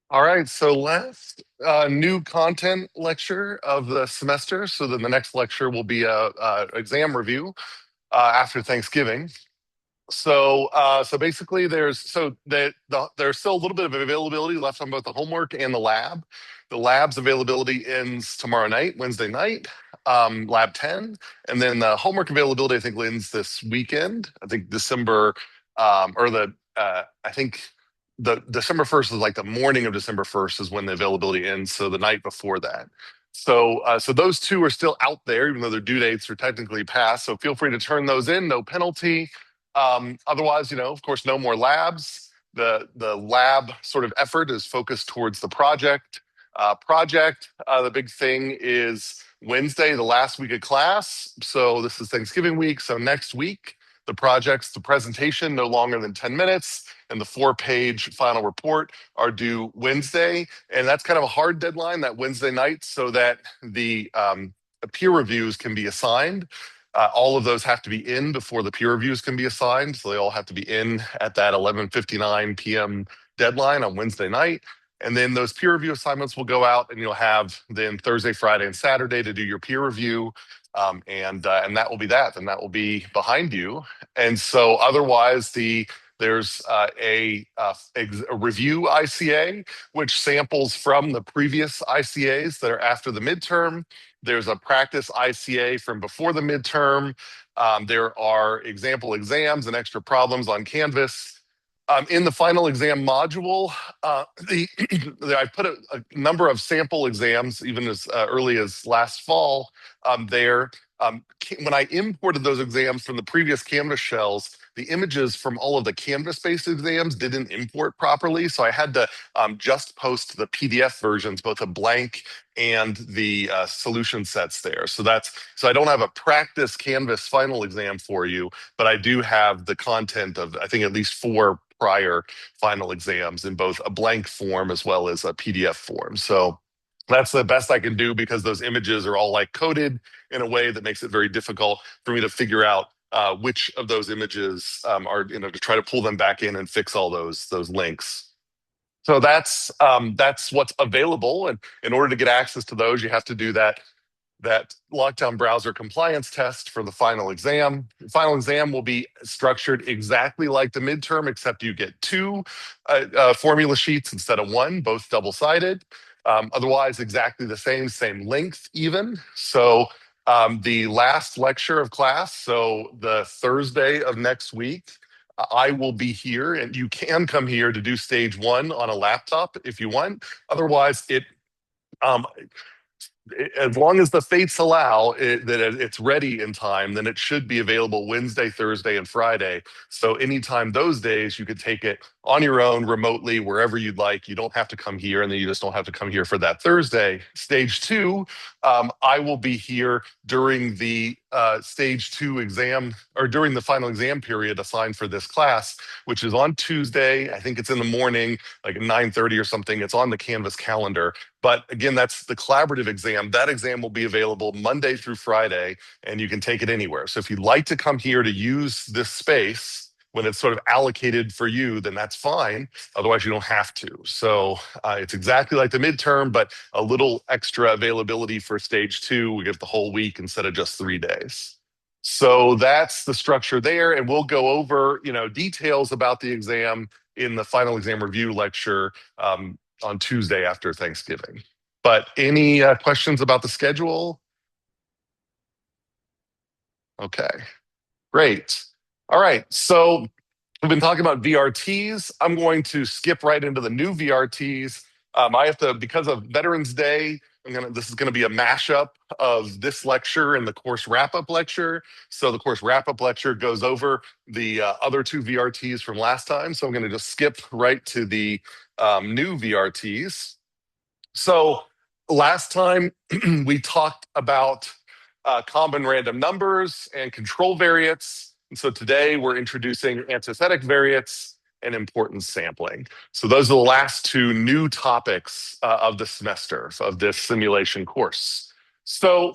All right, so last new content lecture of the semester. So then the next lecture will be a exam review after Thanksgiving. So basically, there's still a little bit of availability left on both the homework and the lab. The lab's availability ends tomorrow night, Wednesday night, lab 10, and then the homework availability I think ends this weekend. I think December or the I think the December 1st is like the morning of December 1st is when the availability ends. So the night before that. So those two are still out there, even though their due dates are technically passed. So feel free to turn those in, no penalty. Otherwise, of course, no more labs. The lab sort of effort is focused towards the project. The big thing is Wednesday, the last week of class. So this is Thanksgiving week. So next week, the presentation, no longer than 10 minutes, and the 4-page final report are due Wednesday. And that's kind of a hard deadline, that Wednesday night, so that the peer reviews can be assigned. All of those have to be in before the peer reviews can be assigned. So they all have to be in at that 11:59 p.m. deadline on Wednesday night. And then those peer review assignments will go out, and you'll have then Thursday, Friday, and Saturday to do your peer review. And that will be that. And that will be behind you. And so otherwise, there's a review ICA, which samples from the previous ICAs that are after the midterm. There's a practice ICA from before the midterm. There are example exams and extra problems on Canvas. In the final exam module, I put a number of sample exams, even as early as last fall, there. When I imported those exams from the previous Canvas shells, the images from all of the Canvas-based exams didn't import properly. So I had to just post the PDF versions, both a blank and the solution sets there. So I don't have a practice Canvas final exam for you, but I do have the content of, I think, at least 4 prior final exams in both a blank form as well as a PDF form. So that's the best I can do, because those images are all like coded in a way that makes it very difficult for me to figure out which of those images are, to try to pull them back in and fix all those links. So that's what's available, and in order to get access to those, you have to do that Lockdown browser compliance test for the final exam. The final exam will be structured exactly like the midterm, except you get 2 formula sheets instead of 1, both double-sided. Otherwise, exactly the same length even. So the last lecture of class, so the Thursday of next week, I will be here, and you can come here to do stage 1 on a laptop if you want. Otherwise, as long as the fates allow that it's ready in time, then it should be available Wednesday, Thursday, and Friday. So anytime those days, you could take it on your own remotely, wherever you'd like. You don't have to come here, and then you just don't have to come here for that Thursday. Stage 2, I will be here during the stage 2 exam, or during the final exam period assigned for this class, which is on Tuesday. I think it's in the morning, like at 9:30 or something. It's on the Canvas calendar. But again, that's the collaborative exam. That exam will be available Monday through Friday, and you can take it anywhere. So if you'd like to come here to use this space when it's sort of allocated for you, then that's fine. Otherwise, you don't have to. So it's exactly like the midterm, but a little extra availability for stage 2. We get the whole week instead of just 3 days. So that's the structure there. And we'll go over, details about the exam in the final exam review lecture on Tuesday after Thanksgiving. But any questions about the schedule? Okay, great. All right, so we've been talking about VRTs. I'm going to skip right into the new VRTs. I have to, because of Veterans Day, this is going to be a mashup of this lecture and the course wrap-up lecture. So the course wrap-up lecture goes over the other 2 VRTs from last time. So I'm going to just skip right to the new VRTs. So last time we talked about common random numbers and control variates. And so today we're introducing antithetic variates and importance sampling. So those are the last 2 new topics of the semester, of this simulation course. So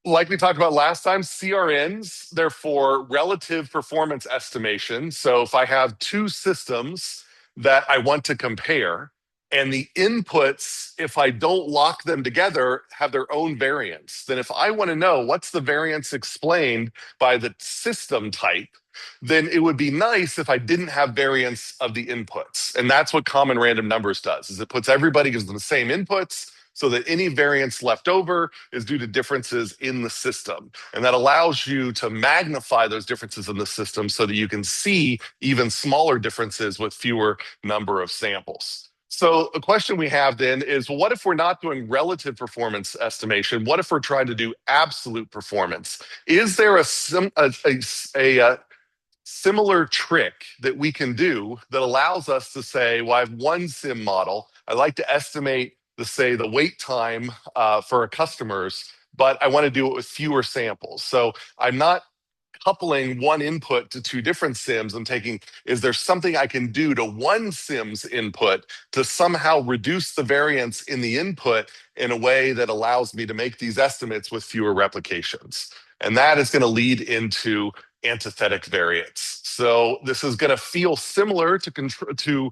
like we talked about last time, CRNs, they're for relative performance estimation. So if I have 2 systems that I want to compare, And the inputs, if I don't lock them together, have their own variance. Then if I want to know what's the variance explained by the system type, then it would be nice if I didn't have variance of the inputs. And that's what common random numbers does, is it puts everybody, gives them the same inputs, so that any variance left over is due to differences in the system. And that allows you to magnify those differences in the system so that you can see even smaller differences with fewer number of samples. So the question we have then is, well, what if we're not doing relative performance estimation? What if we're trying to do absolute performance? Is there a similar trick that we can do that allows us to say, well, I have one sim model. I like to estimate the wait time for our customers, but I want to do it with fewer samples. So I'm not coupling one input to two different sims. I'm taking, is there something I can do to one sim's input to somehow reduce the variance in the input in a way that allows me to make these estimates with fewer replications? And that is going to lead into antithetic variates. So this is going to feel similar to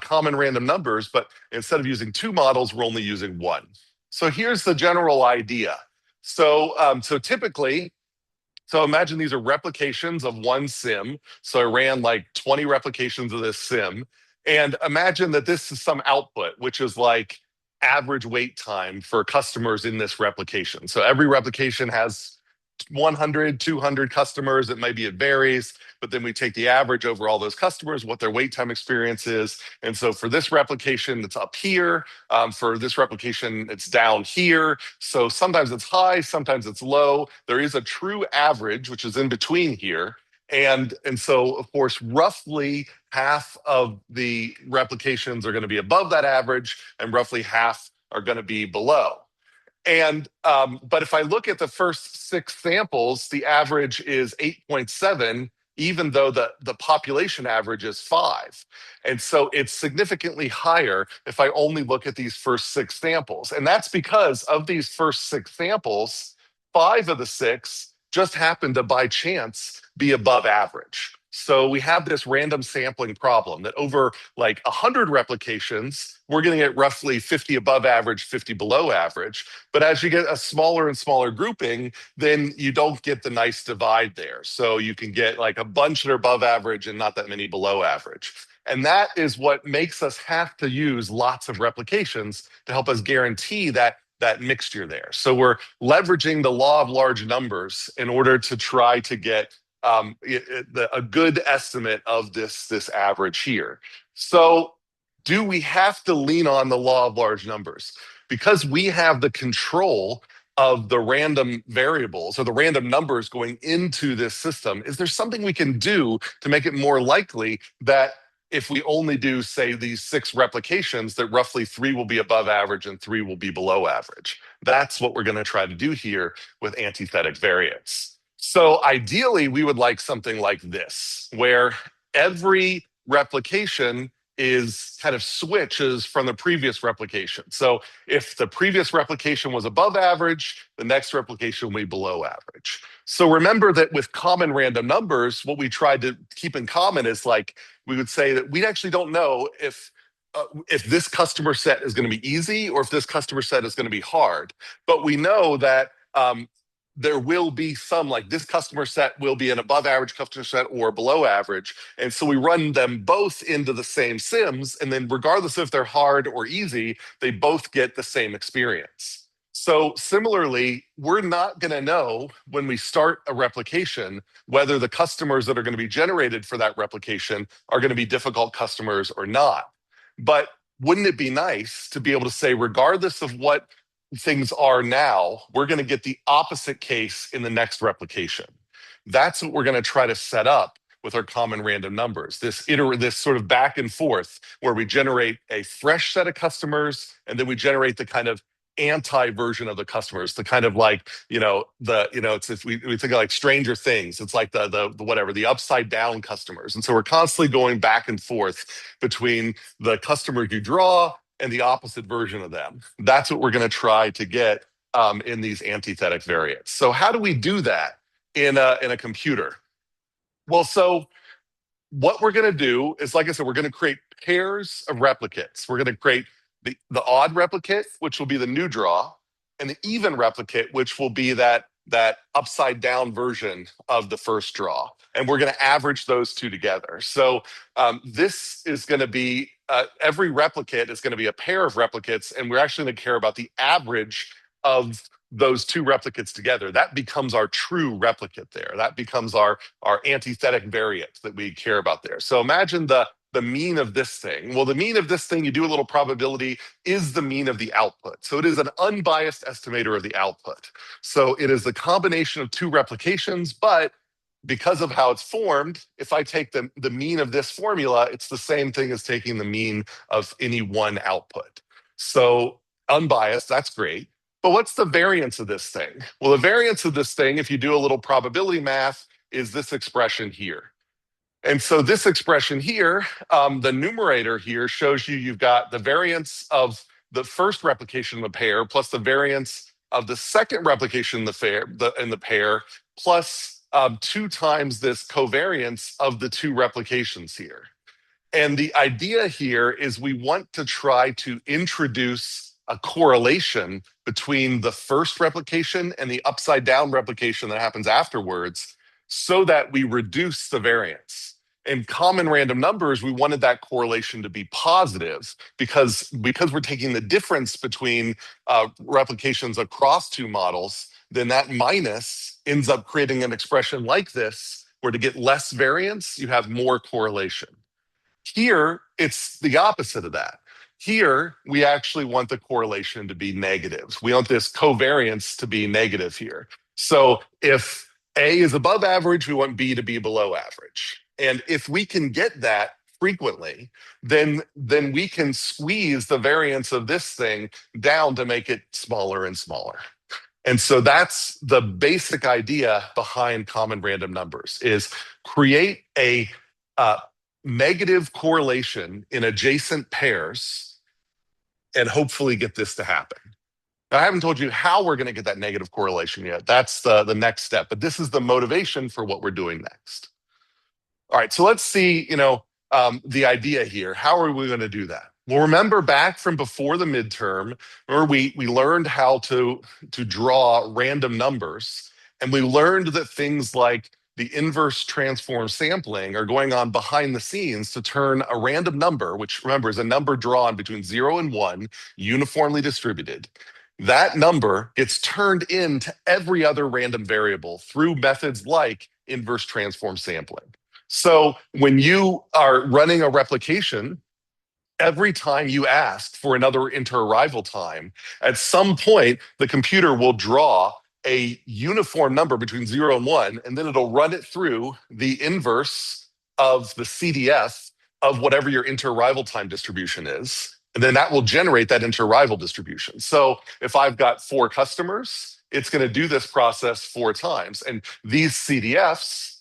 common random numbers, but instead of using two models, we're only using one. So here's the general idea. So typically, so imagine these are replications of one sim. So I ran like 20 replications of this sim. And imagine that this is some output, which is like average wait time for customers in this replication. So every replication has 100, 200 customers. It might be, it varies, but then we take the average over all those customers, what their wait time experience is. And so for this replication, it's up here. For this replication, it's down here. So sometimes it's high, sometimes it's low. There is a true average, which is in between here. And so, of course, roughly half of the replications are going to be above that average, and roughly half are going to be below. And but if I look at the first 6 samples, the average is 8.7, even though the population average is 5. And so it's significantly higher if I only look at these first 6 samples. And that's because of these first 6 samples, 5 of the 6 just happen to by chance be above average. So we have this random sampling problem that over like 100 replications, we're going to get roughly 50 above average, 50 below average. But as you get a smaller and smaller grouping, then you don't get the nice divide there. So you can get like a bunch that are above average and not that many below average. And that is what makes us have to use lots of replications to help us guarantee that mixture there. So we're leveraging the law of large numbers in order to try to get a good estimate of this average here. So do we have to lean on the law of large numbers? Because we have the control of the random variables or the random numbers going into this system, is there something we can do to make it more likely that if we only do, say, these 6 replications, that roughly 3 will be above average and 3 will be below average? That's what we're going to try to do here with antithetic variates. So ideally, we would like something like this, where every replication is kind of switches from the previous replication. So if the previous replication was above average, the next replication will be below average. So remember that with common random numbers, what we tried to keep in common is like, we would say that we actually don't know if this customer set is going to be easy or if this customer set is going to be hard. But we know that there will be some, like this customer set will be an above average customer set or below average. And so we run them both into the same sims. And then regardless if they're hard or easy, they both get the same experience. So similarly, we're not going to know when we start a replication whether the customers that are going to be generated for that replication are going to be difficult customers or not. But wouldn't it be nice to be able to say, regardless of what things are now, we're going to get the opposite case in the next replication? That's what we're going to try to set up with our common random numbers. This sort of back and forth where we generate a fresh set of customers and then we generate the kind of anti-version of the customers, the kind of like, it's if we think of like Stranger Things, it's like the upside down customers. And so we're constantly going back and forth between the customer you draw and the opposite version of them. That's what we're going to try to get in these antithetic variates. So how do we do that in a computer? Well, so what we're going to do is, like I said, we're going to create pairs of replicates. We're going to create the odd replicate, which will be the new draw, and the even replicate, which will be that upside down version of the first draw. And we're going to average those two together. So this is going to be, every replicate is going to be a pair of replicates, and we're actually going to care about the average of those two replicates together. That becomes our true replicate there. That becomes our antithetic variate that we care about there. So imagine the mean of this thing. Well, the mean of this thing, you do a little probability, is the mean of the output. So it is an unbiased estimator of the output. So it is the combination of two replications, but because of how it's formed, if I take the mean of this formula, it's the same thing as taking the mean of any one output. So unbiased, that's great. But what's the variance of this thing? Well, the variance of this thing, if you do a little probability math, is this expression here. And so this expression here, the numerator here shows you've got the variance of the first replication of the pair plus the variance of the second replication in the pair plus 2 times this covariance of the two replications here. And the idea here is we want to try to introduce a correlation between the first replication and the upside down replication that happens afterwards so that we reduce the variance. In common random numbers, we wanted that correlation to be positive because we're taking the difference between replications across two models, then that minus ends up creating an expression like this, where to get less variance, you have more correlation. Here, it's the opposite of that. Here, we actually want the correlation to be negative. We want this covariance to be negative here. So if A is above average, we want B to be below average. And if we can get that frequently, then we can squeeze the variance of this thing down to make it smaller and smaller. And so that's the basic idea behind common random numbers, is create a negative correlation in adjacent pairs and hopefully get this to happen. Now, I haven't told you how we're going to get that negative correlation yet. That's the next step, but this is the motivation for what we're doing next. All right, so let's see, the idea here. How are we going to do that? Well, remember back from before the midterm, where we learned how to draw random numbers, and we learned that things like the inverse transform sampling are going on behind the scenes to turn a random number, which remember is a number drawn between 0 and 1, uniformly distributed. That number gets turned into every other random variable through methods like inverse transform sampling. So when you are running a replication, every time you ask for another inter-arrival time, at some point, the computer will draw a uniform number between 0 and 1, and then it'll run it through the inverse of the CDF of whatever your inter-arrival time distribution is. And then that will generate that inter-arrival distribution. So if I've got 4 customers, it's going to do this process 4 times. And these CDFs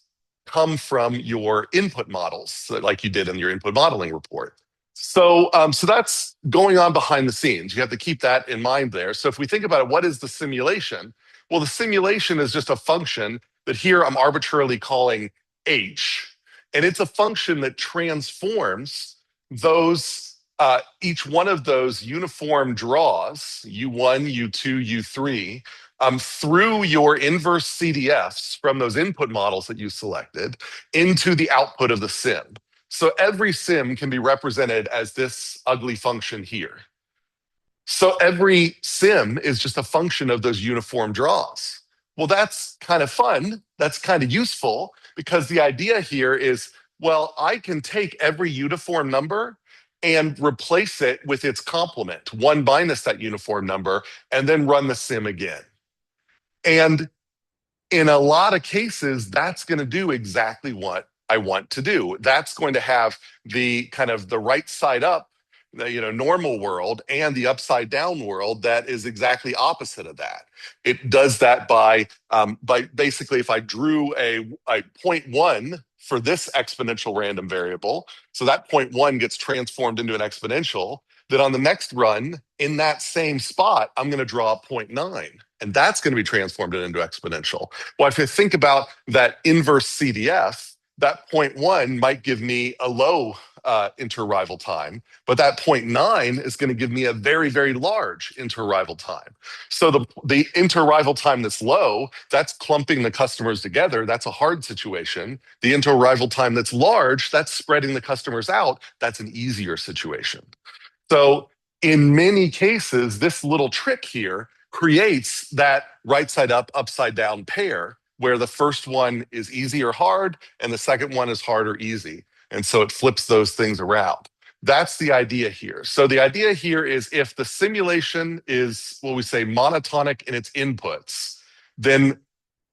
come from your input models, like you did in your input modeling report. So that's going on behind the scenes. You have to keep that in mind there. So if we think about it, what is the simulation? Well, the simulation is just a function that here I'm arbitrarily calling h. And it's a function that transforms those, each one of those uniform draws, U1, U2, U3, through your inverse CDFs from those input models that you selected into the output of the sim. So every sim can be represented as this ugly function here. So every sim is just a function of those uniform draws. Well, that's kind of fun. That's kind of useful because the idea here is, well, I can take every uniform number and replace it with its complement, 1 minus that uniform number, and then run the sim again. And in a lot of cases, that's going to do exactly what I want to do. That's going to have the kind of the right side up, the normal world, and the upside down world that is exactly opposite of that. It does that by basically, if I drew a 0.1 for this exponential random variable, so that 0.1 gets transformed into an exponential, then on the next run, in that same spot, I'm going to draw a 0.9. And that's going to be transformed into exponential. Well, if you think about that inverse CDF, that 0.1 might give me a low interarrival time, but that 0.9 is going to give me a very, very large interarrival time. So the interarrival time that's low, that's clumping the customers together. That's a hard situation. The interarrival time that's large, that's spreading the customers out. That's an easier situation. So in many cases, this little trick here creates that right side up, upside down pair where the first one is easy or hard and the second one is hard or easy. And so it flips those things around. That's the idea here. So the idea here is if the simulation is what we say monotonic in its inputs, then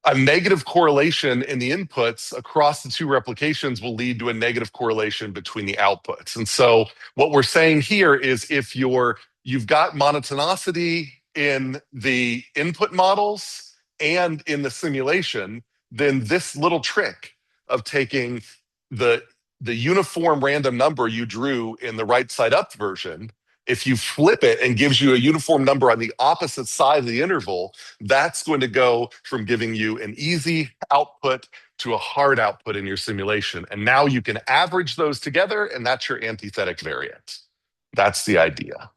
a negative correlation in the inputs across the two replications will lead to a negative correlation between the outputs. And so what we're saying here is if you've got monotonicity in the input models and in the simulation, then this little trick of taking the uniform random number you drew in the right side up version, if you flip it and gives you a uniform number on the opposite side of the interval, that's going to go from giving you an easy output to a hard output in your simulation. And now you can average those together, and that's your antithetic variate. That's the idea.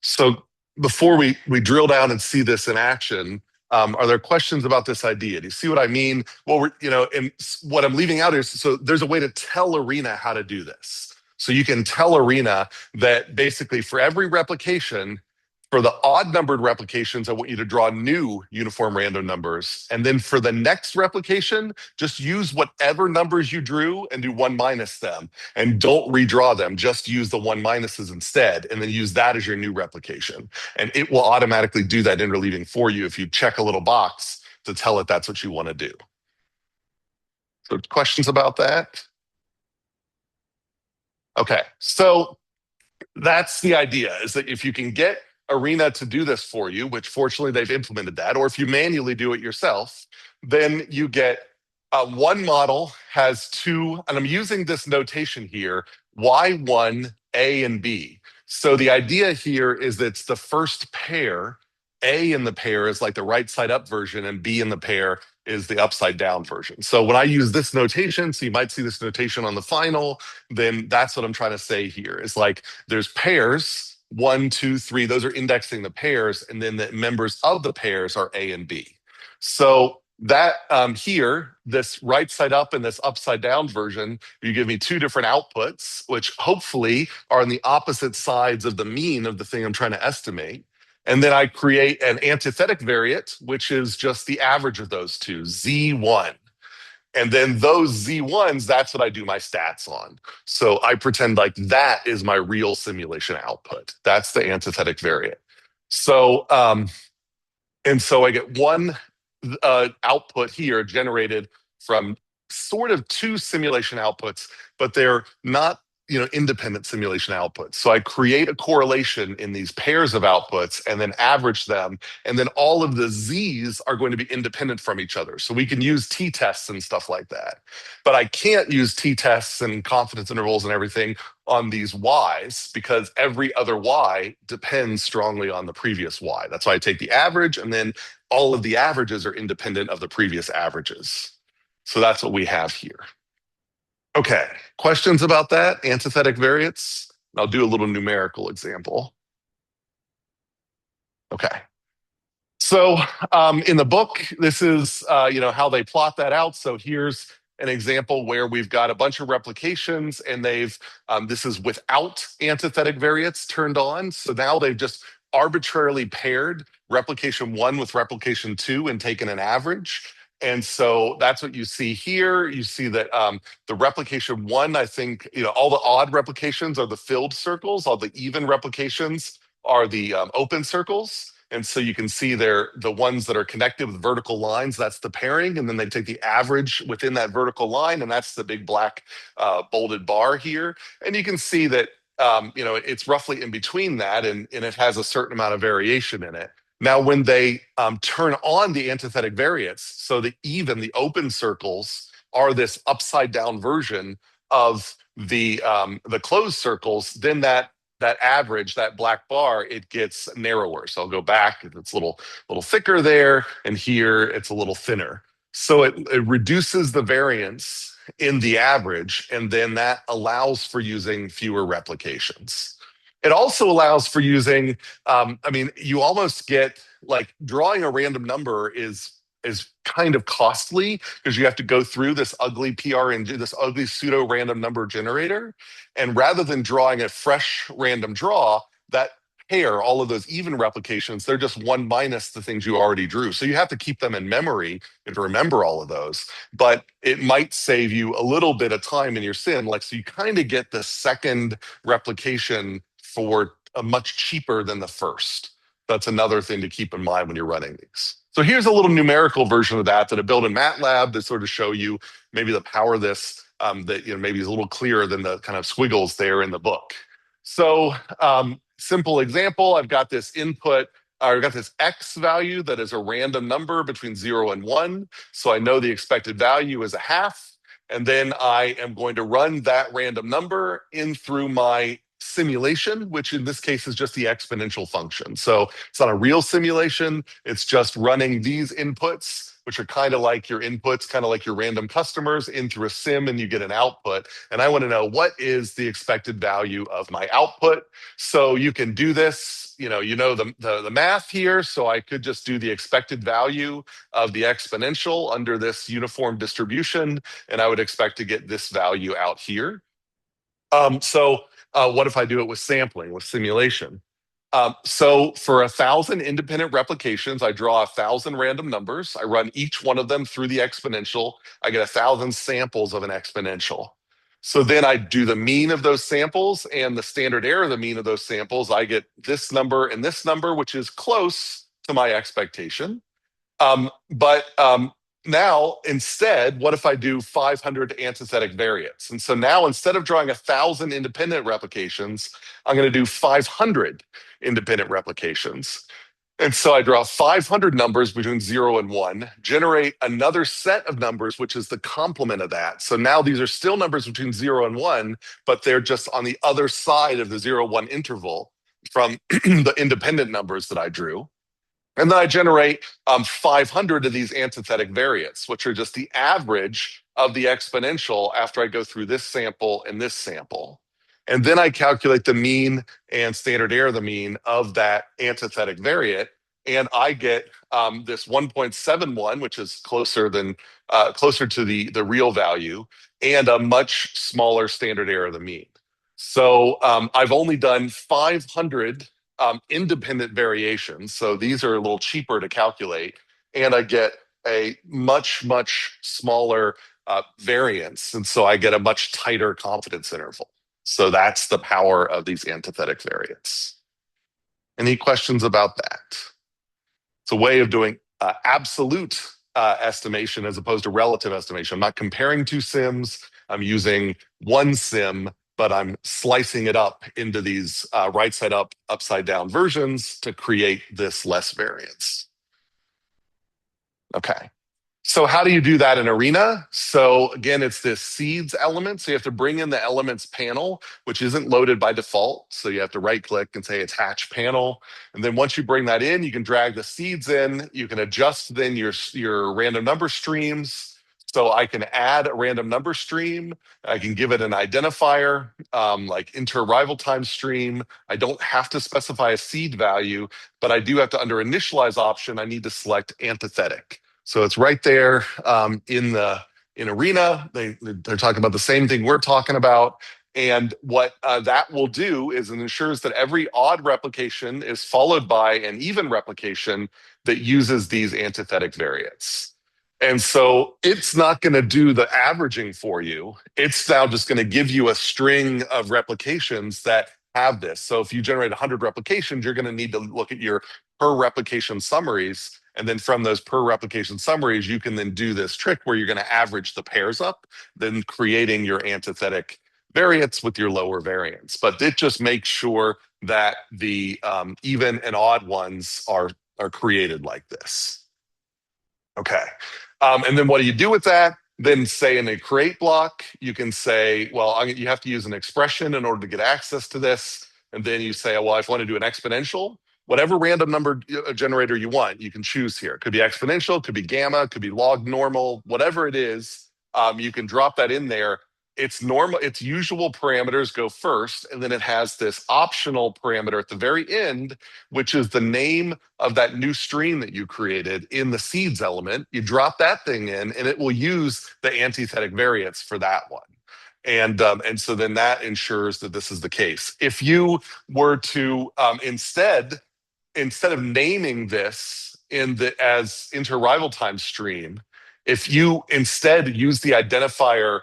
So before we drill down and see this in action, are there questions about this idea? Do you see what I mean? Well, and what I'm leaving out is, so there's a way to tell Arena how to do this. So you can tell Arena that basically for every replication, for the odd numbered replications, I want you to draw new uniform random numbers. And then for the next replication, just use whatever numbers you drew and do 1 minus them. And don't redraw them, just use the 1 minuses instead. And then use that as your new replication. And it will automatically do that interleaving for you if you check a little box to tell it that's what you want to do. So questions about that? Okay, so that's the idea, is that if you can get Arena to do this for you, which fortunately they've implemented that, or if you manually do it yourself, then you get one model has two, and I'm using this notation here, Y1, A, and B. So the idea here is that it's the first pair. A in the pair is like the right side up version, and B in the pair is the upside down version. So when I use this notation, so you might see this notation on the final, then that's what I'm trying to say here. Is like there's pairs, 1, 2, 3, those are indexing the pairs, and then the members of the pairs are A and B. So that here, this right side up and this upside down version, you give me two different outputs, which hopefully are on the opposite sides of the mean of the thing I'm trying to estimate. And then I create an antithetic variate, which is just the average of those two, Z1. And then those Z1s, that's what I do my stats on. So I pretend like that is my real simulation output. That's the antithetic variate. So, and so I get one output here generated from sort of two simulation outputs, but they're not independent simulation outputs. So I create a correlation in these pairs of outputs and then average them. And then all of the Z's are going to be independent from each other. So we can use t-tests and stuff like that. But I can't use t-tests and confidence intervals and everything on these Y's because every other Y depends strongly on the previous Y. That's why I take the average, and then all of the averages are independent of the previous averages. So that's what we have here. Okay, questions about that? Antithetic variates? I'll do a little numerical example. Okay. So in the book, this is how they plot that out. So here's an example where we've got a bunch of replications, and this is without antithetic variates turned on. So now they've just arbitrarily paired replication 1 with replication 2 and taken an average. And so that's what you see here. You see that the replication 1, I think, all the odd replications are the filled circles. All the even replications are the open circles. And so you can see they're the ones that are connected with vertical lines. That's the pairing. And then they take the average within that vertical line. And that's the big black bolded bar here. And you can see that, it's roughly in between that. And it has a certain amount of variation in it. Now, when they turn on the antithetic variates, so the open circles are this upside down version of the closed circles, then that average, that black bar, it gets narrower. So I'll go back, it's a little thicker there, and here it's a little thinner. So it reduces the variance in the average, and then that allows for using fewer replications. It also allows for using, you almost get like drawing a random number is kind of costly because you have to go through this ugly PRNG, this ugly pseudo random number generator. And rather than drawing a fresh random draw, that pair, all of those even replications, they're just one minus the things you already drew. So you have to keep them in memory and to remember all of those. But it might save you a little bit of time in your sim. Like, so you kind of get the second replication for a much cheaper than the first. That's another thing to keep in mind when you're running these. So here's a little numerical version of that I built in MATLAB to sort of show you maybe the power of this that maybe is a little clearer than the kind of squiggles there in the book. So simple example, I've got this input, I've got this X value that is a random number between 0 and 1. So I know the expected value is a half. And then I am going to run that random number in through my simulation, which in this case is just the exponential function. So it's not a real simulation. It's just running these inputs, which are kind of like your inputs, kind of like your random customers, in through a sim, and you get an output. And I want to know what is the expected value of my output. So you can do this, the math here. So I could just do the expected value of the exponential under this uniform distribution, and I would expect to get this value out here. What if I do it with sampling, with simulation? So for 1,000 independent replications, I draw 1,000 random numbers. I run each one of them through the exponential. I get 1,000 samples of an exponential. So then I do the mean of those samples and the standard error of the mean of those samples. I get this number and this number, which is close to my expectation. But now, instead, what if I do 500 antithetic variates? And so now, instead of drawing 1,000 independent replications, I'm going to do 500 independent replications. And so I draw 500 numbers between 0 and 1, generate another set of numbers, which is the complement of that. So now these are still numbers between 0 and 1, but they're just on the other side of the 0-1 interval from the independent numbers that I drew. And then I generate 500 of these antithetic variates, which are just the average of the exponential after I go through this sample and this sample. And then I calculate the mean and standard error of the mean of that antithetic variate. And I get this 1.71, which is closer to the real value, and a much smaller standard error of the mean. So I've only done 500 independent variations. So these are a little cheaper to calculate. And I get a much, much smaller variance. And so I get a much tighter confidence interval. So that's the power of these antithetic variates. Any questions about that? It's a way of doing absolute estimation as opposed to relative estimation. I'm not comparing two sims. I'm using one sim, but I'm slicing it up into these right side up, upside down versions to create this less variance. Okay. So how do you do that in Arena? So again, it's this seeds element. So you have to bring in the elements panel, which isn't loaded by default. So you have to right click and say attach panel. And then once you bring that in, you can drag the seeds in. You can adjust then your random number streams. So I can add a random number stream. I can give it an identifier, like inter-arrival time stream. I don't have to specify a seed value, but I do have to, under initialize option, I need to select antithetic. So it's right there in Arena. They're talking about the same thing we're talking about. And what that will do is it ensures that every odd replication is followed by an even replication that uses these antithetic variates. And so it's not going to do the averaging for you. It's now just going to give you a string of replications that have this. So if you generate 100 replications, you're going to need to look at your per replication summaries. And then from those per replication summaries, you can then do this trick where you're going to average the pairs up, then creating your antithetic variates with your lower variance. But it just makes sure that the even and odd ones are created like this. Okay. And then what do you do with that? Then say in a create block, you can say, well, you have to use an expression in order to get access to this. And then you say, well, if I want to do an exponential, whatever random number generator you want, you can choose here. It could be exponential, it could be gamma, it could be log normal, whatever it is. You can drop that in there. Its normal, its usual parameters go first, and then it has this optional parameter at the very end, which is the name of that new stream that you created in the seeds element. You drop that thing in, and it will use the antithetic variates for that one. And so then that ensures that this is the case. If you were to instead of naming this in the as interrival time stream, if you instead use the identifier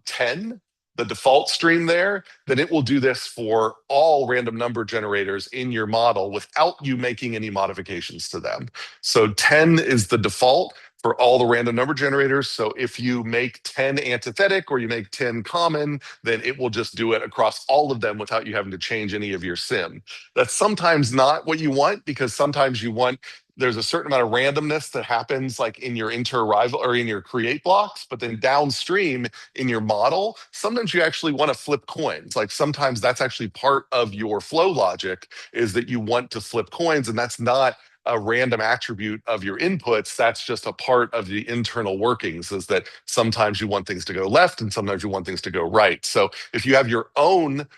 10, the default stream there, then it will do this for all random number generators in your model without you making any modifications to them. So 10 is the default for all the random number generators. So if you make 10 antithetic or you make 10 common, then it will just do it across all of them without you having to change any of your sim. That's sometimes not what you want, because sometimes you want, there's a certain amount of randomness that happens like in your interrival or in your create blocks, but then downstream in your model, sometimes you actually want to flip coins. Like sometimes that's actually part of your flow logic, is that you want to flip coins, and that's not a random attribute of your inputs. That's just a part of the internal workings, is that sometimes you want things to go left and sometimes you want things to go right. So if you have your own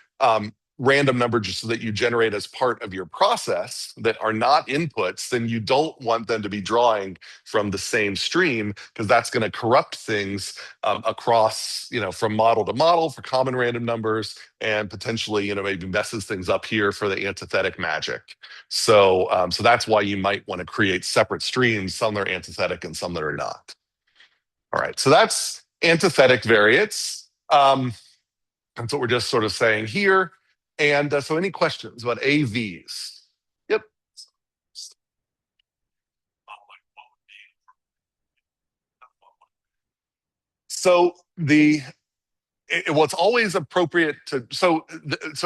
random numbers that you generate as part of your process that are not inputs, then you don't want them to be drawing from the same stream, because that's going to corrupt things across, from model to model for common random numbers, and potentially, maybe messes things up here for the antithetic magic. So that's why you might want to create separate streams, some that are antithetic and some that are not. All right, so that's antithetic variates. That's what we're just sort of saying here. And so any questions about AVs? Yep. So what's always appropriate to, so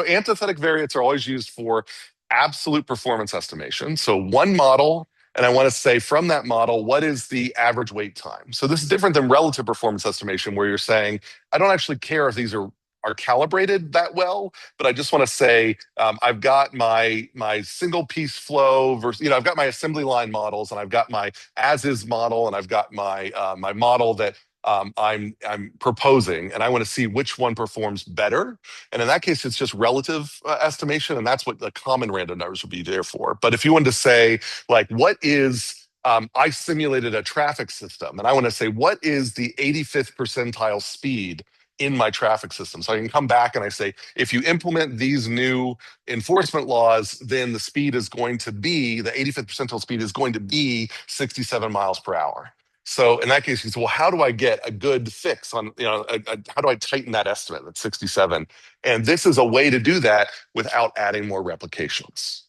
antithetic variates are always used for absolute performance estimation. So one model, and I want to say from that model, what is the average wait time? So this is different than relative performance estimation, where you're saying, I don't actually care if these are calibrated that well, but I just want to say I've got my single piece flow versus, I've got my assembly line models, and I've got my as is model, and I've got my model that I'm proposing, and I want to see which one performs better. And in that case, it's just relative estimation, and that's what the common random numbers would be there for. But if you wanted to say, like, what is I simulated a traffic system, and I want to say, what is the 85th percentile speed in my traffic system? So I can come back and I say, if you implement these new enforcement laws, then the speed is going to be, the 85th percentile speed is going to be 67 miles per hour. So in that case, you say, well, how do I get a good fix on, how do I tighten that estimate at 67? And this is a way to do that without adding more replications.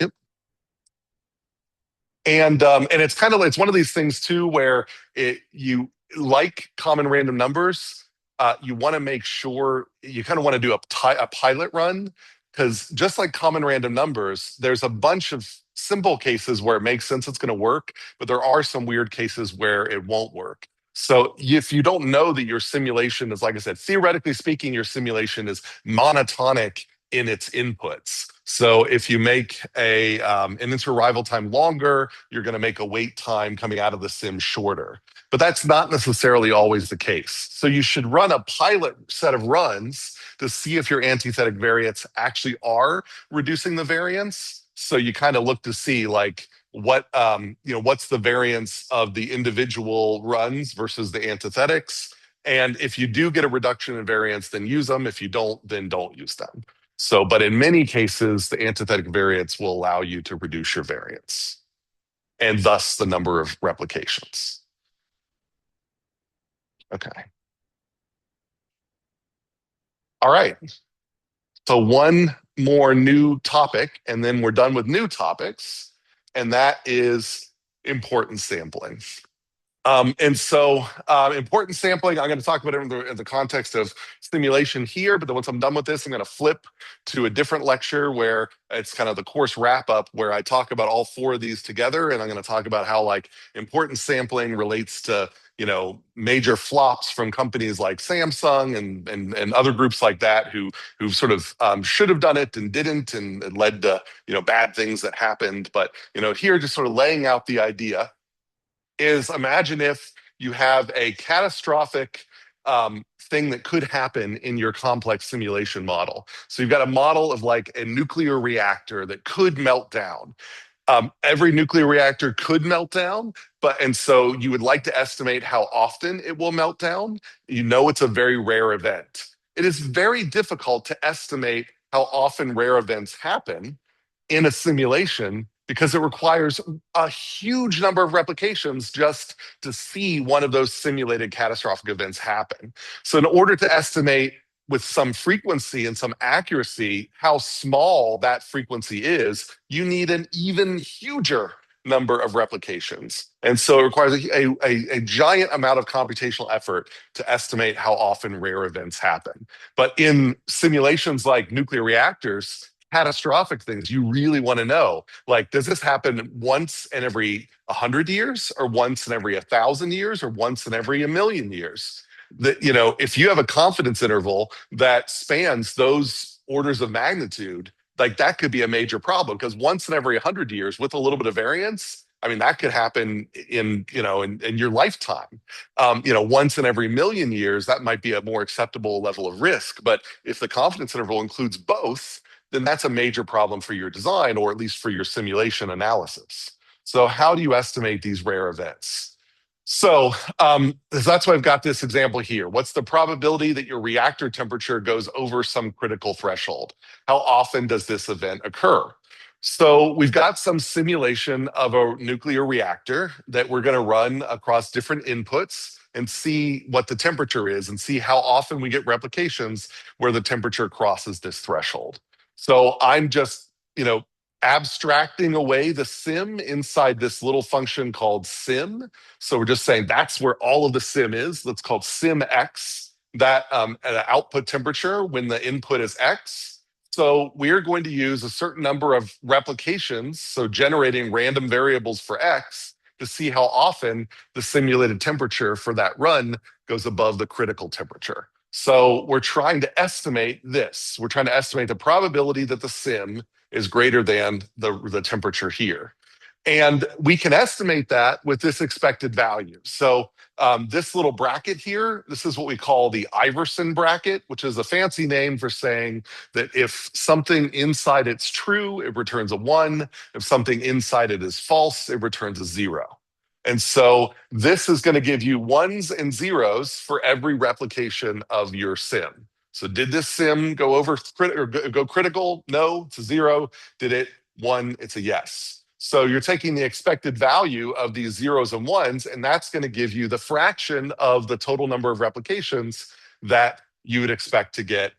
Yep. And it's one of these things too, where you, like common random numbers, you want to make sure you kind of want to do a pilot run, because just like common random numbers, there's a bunch of simple cases where it makes sense it's going to work, but there are some weird cases where it won't work. So if you don't know that your simulation is, like I said, theoretically speaking, your simulation is monotonic in its inputs. So if you make an interrival time longer, you're going to make a wait time coming out of the sim shorter. But that's not necessarily always the case. So you should run a pilot set of runs to see if your antithetic variates actually are reducing the variance. So you kind of look to see, like, what's the variance of the individual runs versus the antithetics. And if you do get a reduction in variance, then use them. If you don't, then don't use them. So, but in many cases, the antithetic variates will allow you to reduce your variance, and thus the number of replications. Okay. All right. So one more new topic, and then we're done with new topics, and that is importance sampling. Importance sampling, I'm going to talk about it in the context of simulation here, but then once I'm done with this, I'm going to flip to a different lecture where it's kind of the course wrap up, where I talk about all four of these together, and I'm going to talk about how, like, importance sampling relates to, major flops from companies like Samsung and other groups like that who sort of should have done it and didn't, and it led to bad things that happened. But here, just sort of laying out the idea is, imagine if you have a catastrophic thing that could happen in your complex simulation model. So you've got a model of like a nuclear reactor that could melt down. Every nuclear reactor could melt down, and so you would like to estimate how often it will melt down. You know it's a very rare event. It is very difficult to estimate how often rare events happen in a simulation because it requires a huge number of replications just to see one of those simulated catastrophic events happen. So in order to estimate with some frequency and some accuracy how small that frequency is, you need an even huger number of replications. And so it requires a giant amount of computational effort to estimate how often rare events happen. But in simulations like nuclear reactors, catastrophic things, you really want to know, like, does this happen once in every 100 years or once in every 1,000 years or once in every 1,000,000 years? That, you know, if you have a confidence interval that spans those orders of magnitude, like that could be a major problem because once in every 100 years with a little bit of variance, I mean, that could happen in your lifetime. Once in every 1,000,000 years, that might be a more acceptable level of risk. But if the confidence interval includes both, then that's a major problem for your design, or at least for your simulation analysis. So how do you estimate these rare events? So that's why I've got this example here. What's the probability that your reactor temperature goes over some critical threshold? How often does this event occur? So we've got some simulation of a nuclear reactor that we're going to run across different inputs and see what the temperature is and see how often we get replications where the temperature crosses this threshold. So I'm just, abstracting away the sim inside this little function called sim. So we're just saying that's where all of the sim is. That's called sim x, that output temperature when the input is x. So we're going to use a certain number of replications, so generating random variables for x, to see how often the simulated temperature for that run goes above the critical temperature. So we're trying to estimate this. We're trying to estimate the probability that the sim is greater than the temperature here. And we can estimate that with this expected value. So this little bracket here, this is what we call the Iverson bracket, which is a fancy name for saying that if something inside it's true, it returns a 1. If something inside it is false, it returns a 0. And so this is going to give you 1s and 0s for every replication of your sim. So did this sim go over or go critical? No, it's a 0. Did it 1? It's a yes. So you're taking the expected value of these 0s and 1s, and that's going to give you the fraction of the total number of replications that you would expect to get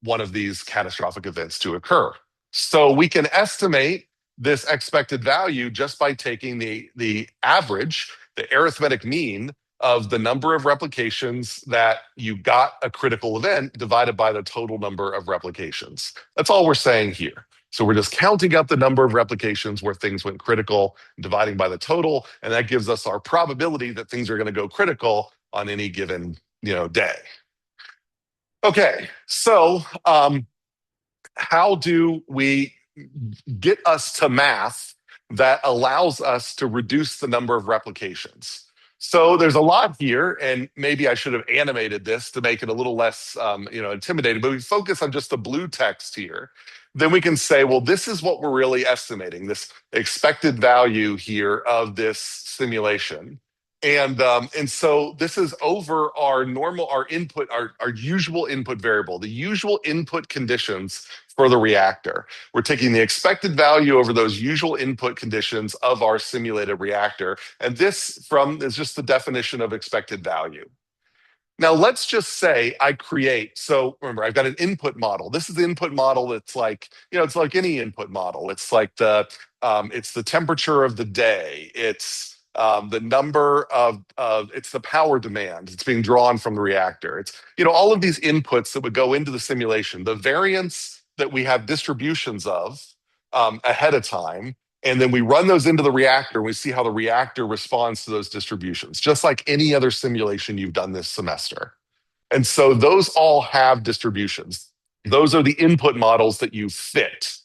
one of these catastrophic events to occur. So we can estimate this expected value just by taking the average, the arithmetic mean of the number of replications that you got a critical event divided by the total number of replications. That's all we're saying here. So we're just counting up the number of replications where things went critical, dividing by the total, and that gives us our probability that things are going to go critical on any given day. Okay, so how do we get us to math that allows us to reduce the number of replications? So there's a lot here, and maybe I should have animated this to make it a little less intimidating, but we focus on just the blue text here. Then we can say, well, this is what we're really estimating, this expected value here of this simulation. And so this is over our input, our usual input variable, the usual input conditions for the reactor. We're taking the expected value over those usual input conditions of our simulated reactor. And this is just the definition of expected value. Now, let's just say I create, so remember, I've got an input model. This is the input model that's like, it's like any input model. It's like it's the temperature of the day. It's the number it's the power demand. It's being drawn from the reactor. It's, all of these inputs that would go into the simulation, the variance that we have distributions of ahead of time. And then we run those into the reactor and we see how the reactor responds to those distributions, just like any other simulation you've done this semester. And so those all have distributions. Those are the input models that you fit.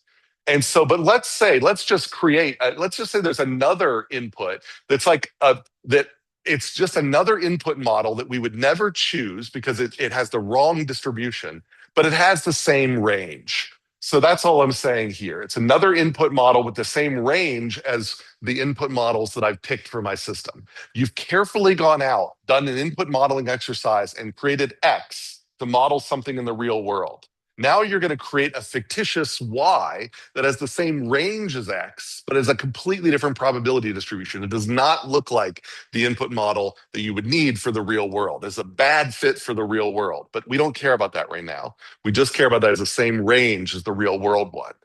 And so, but let's just say there's another input that's like that it's just another input model that we would never choose because it has the wrong distribution, but it has the same range. So that's all I'm saying here. It's another input model with the same range as the input models that I've picked for my system. You've carefully gone out, done an input modeling exercise, and created X to model something in the real world. Now you're going to create a fictitious Y that has the same range as X, but is a completely different probability distribution. It does not look like the input model that you would need for the real world. It's a bad fit for the real world, but we don't care about that right now. We just care about that as the same range as the real world one.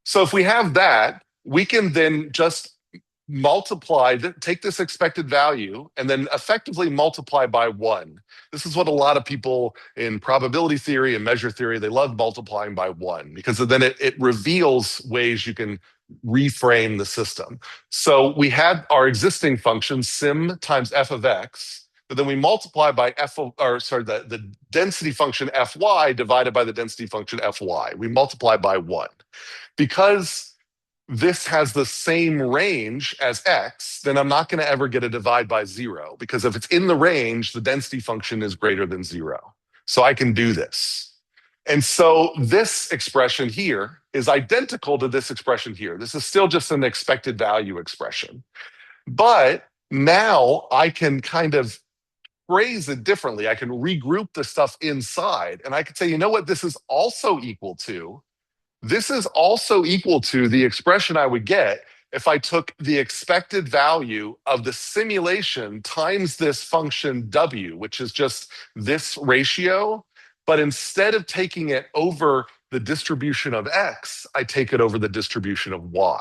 So if we have that, we can then just multiply, take this expected value and then effectively multiply by 1. This is what a lot of people in probability theory and measure theory, they love multiplying by 1 because then it reveals ways you can reframe the system. So we had our existing function sim times f of x, but then we multiply by the density function fy divided by the density function fy. We multiply by 1. Because this has the same range as x, then I'm not going to ever get a divide by 0, because if it's in the range, the density function is greater than 0. So I can do this. And so this expression here is identical to this expression here. This is still just an expected value expression. But now I can kind of phrase it differently. I can regroup the stuff inside, and I could say, you know what, this is also equal to the expression I would get if I took the expected value of the simulation times this function w, which is just this ratio, but instead of taking it over the distribution of x, I take it over the distribution of y.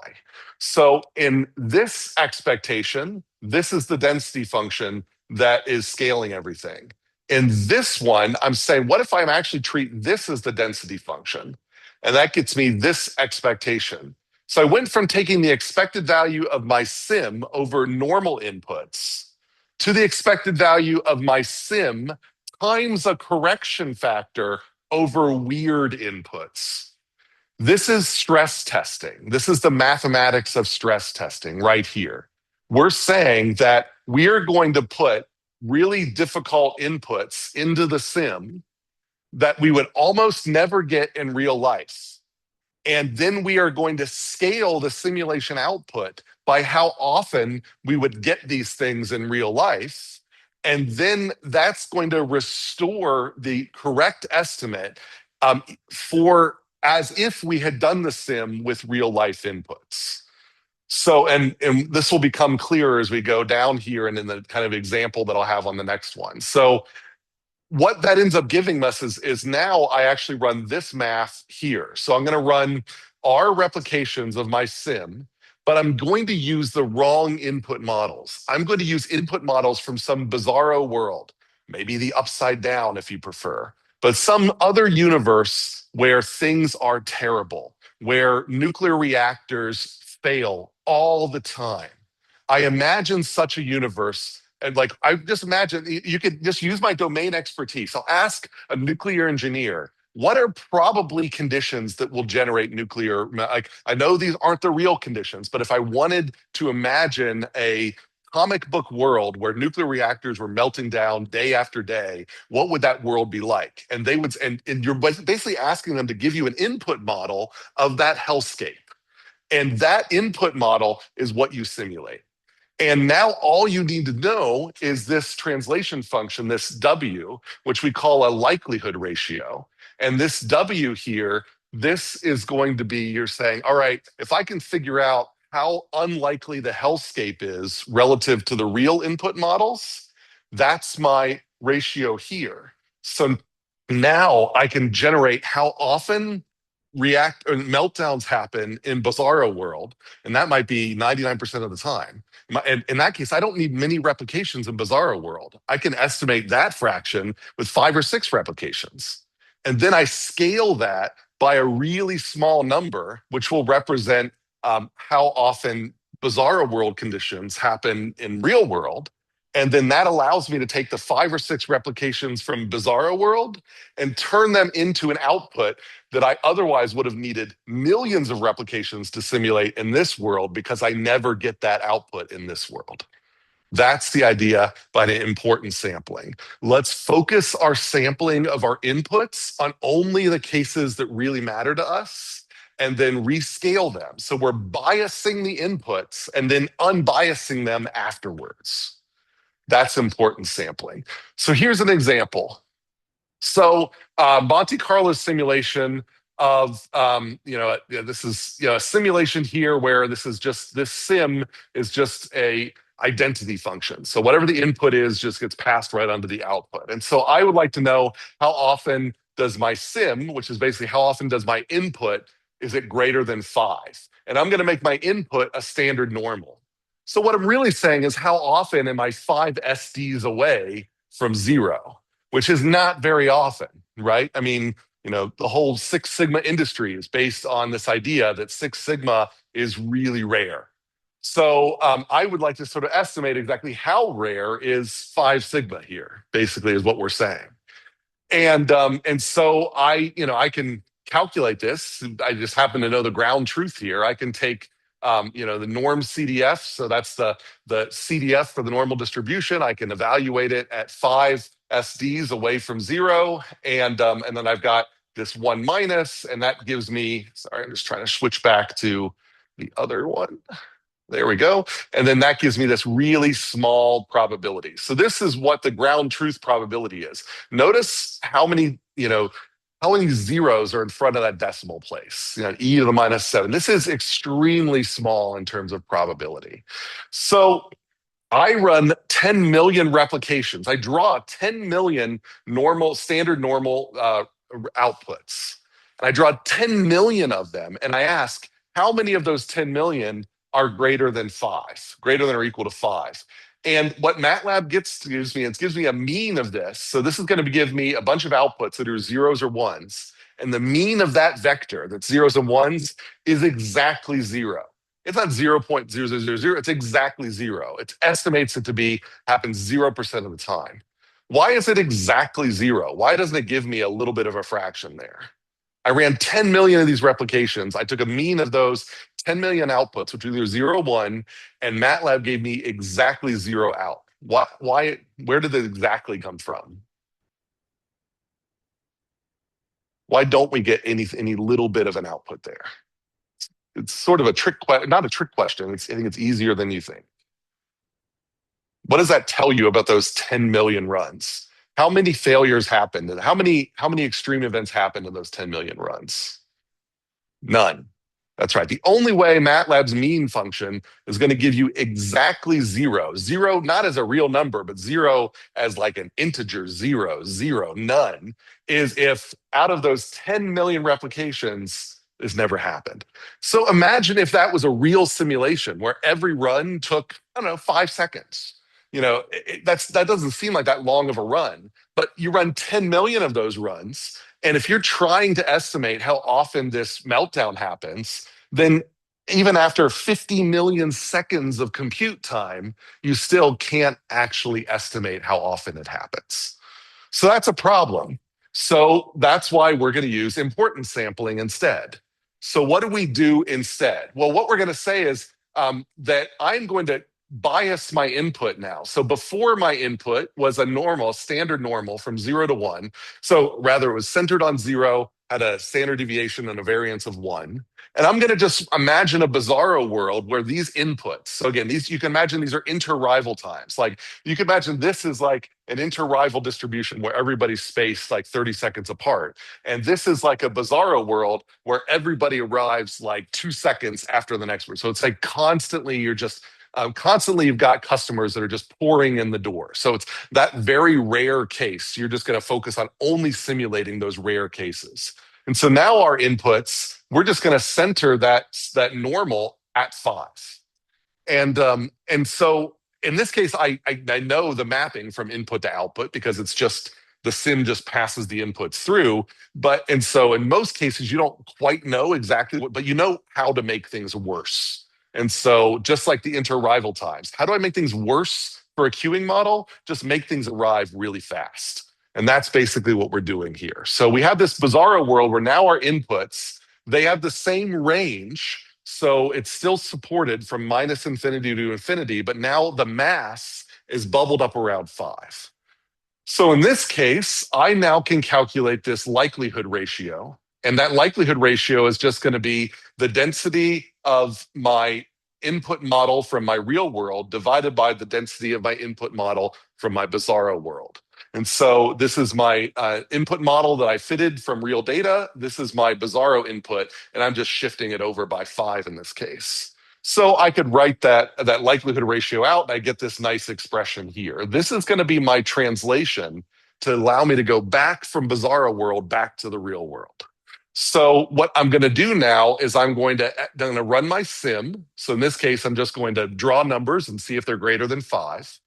So in this expectation, this is the density function that is scaling everything. In this one, I'm saying, what if I actually treat this as the density function? And that gets me this expectation. So I went from taking the expected value of my sim over normal inputs to the expected value of my sim times a correction factor over weird inputs. This is stress testing. This is the mathematics of stress testing right here. We're saying that we are going to put really difficult inputs into the sim that we would almost never get in real life. And then we are going to scale the simulation output by how often we would get these things in real life. And then that's going to restore the correct estimate for as if we had done the sim with real life inputs. So, and this will become clearer as we go down here and in the kind of example that I'll have on the next one. So what that ends up giving us is now I actually run this math here. So I'm going to run R replications of my sim, but I'm going to use the wrong input models. I'm going to use input models from some bizarro world, maybe the upside down if you prefer, but some other universe where things are terrible, where nuclear reactors fail all the time. I imagine such a universe. And like, I just imagine you could just use my domain expertise. I'll ask a nuclear engineer, what are probably conditions that will generate nuclear? Like, I know these aren't the real conditions, but if I wanted to imagine a comic book world where nuclear reactors were melting down day after day, what would that world be like? And they would, and you're basically asking them to give you an input model of that hellscape. And that input model is what you simulate. And now all you need to know is this translation function, this W, which we call a likelihood ratio. And this W here, this is going to be, you're saying, all right, if I can figure out how unlikely the hellscape is relative to the real input models, that's my ratio here. So now I can generate how often meltdowns happen in Bizarro world, and that might be 99% of the time. And in that case, I don't need many replications in Bizarro world. I can estimate that fraction with 5 or 6 replications. And then I scale that by a really small number, which will represent how often Bizarro world conditions happen in real world. And then that allows me to take the 5 or 6 replications from Bizarro world and turn them into an output that I otherwise would have needed millions of replications to simulate in this world, because I never get that output in this world. That's the idea by the importance sampling. Let's focus our sampling of our inputs on only the cases that really matter to us and then rescale them. So we're biasing the inputs and then unbiasing them afterwards. That's importance sampling. So here's an example. So Monte Carlo simulation of this is a simulation here where this sim is just a identity function. So whatever the input is just gets passed right onto the output. And so I would like to know how often does my sim, which is basically how often does my input, is it greater than 5? And I'm going to make my input a standard normal. So what I'm really saying is how often am I 5 SDs away from 0? Which is not very often, right? I mean, the whole Six Sigma industry is based on this idea that Six Sigma is really rare. So I would like to sort of estimate exactly how rare is 5 Sigma here, basically is what we're saying. And so I can calculate this. I just happen to know the ground truth here. I can take the norm CDF. So that's the CDF for the normal distribution. I can evaluate it at 5 SDs away from 0. And then I've got this 1 minus, and that gives me, sorry, I'm just trying to switch back to the other one. There we go. And then that gives me this really small probability. So this is what the ground truth probability is. Notice how many zeros are in front of that decimal place, e to the minus 7. This is extremely small in terms of probability. So I run 10 million replications. I draw 10 million standard normal outputs. And I draw 10 million of them. And I ask, how many of those 10 million are greater than 5, greater than or equal to 5? And what MATLAB gives me a mean of this. So this is going to give me a bunch of outputs that are zeros or ones. And the mean of that vector, that's zeros and ones, is exactly 0. It's not 0.0000, it's exactly 0. It estimates it to happen 0% of the time. Why is it exactly 0? Why doesn't it give me a little bit of a fraction there? I ran 10 million of these replications. I took a mean of those 10 million outputs, which was either 0, 1, and MATLAB gave me exactly 0 out. Why? Where did it exactly come from? Why don't we get any little bit of an output there? It's sort of a trick question, not a trick question. I think it's easier than you think. What does that tell you about those 10 million runs? How many failures happened? And how many extreme events happened in those 10 million runs? None. That's right. The only way MATLAB's mean function is going to give you exactly 0. 0, not as a real number, but 0 as like an integer, 0, 0, none, is if out of those 10 million replications, this never happened. So imagine if that was a real simulation where every run took, 5 seconds. That doesn't seem like that long of a run, but you run 10 million of those runs. And if you're trying to estimate how often this meltdown happens, then even after 50 million seconds of compute time, you still can't actually estimate how often it happens. So that's a problem. So that's why we're going to use importance sampling instead. So what do we do instead? Well, what we're going to say is that I'm going to bias my input now. So before my input was a standard normal from 0 to 1. So rather it was centered on 0, had a standard deviation and a variance of 1. And I'm going to just imagine a bizarro world where these inputs, so again, you can imagine these are inter-rival times. Like you can imagine this is like an inter-rival distribution where everybody's spaced like 30 seconds apart. And this is like a bizarro world where everybody arrives like 2 seconds after the next one. So it's like constantly you've got customers that are just pouring in the door. So it's that very rare case. You're just going to focus on only simulating those rare cases. And so now our inputs, we're just going to center that normal at 5. And so in this case, I know the mapping from input to output because it's just the sim just passes the inputs through. And so in most cases, you don't quite know exactly what, but you know how to make things worse. And so just like the inter-rival times, how do I make things worse for a queuing model? Just make things arrive really fast. And that's basically what we're doing here. So we have this bizarro world where now our inputs, they have the same range. So it's still supported from -infinity to infinity, but now the mass is bubbled up around 5. So in this case, I now can calculate this likelihood ratio. And that likelihood ratio is just going to be the density of my input model from my real world divided by the density of my input model from my Bizarro world. And so this is my input model that I fitted from real data. This is my Bizarro input, and I'm just shifting it over by 5 in this case. So I could write that likelihood ratio out, and I get this nice expression here. This is going to be my translation to allow me to go back from Bizarro world back to the real world. So what I'm going to do now is I'm going to run my sim. So in this case, I'm just going to draw numbers and see if they're greater than 5.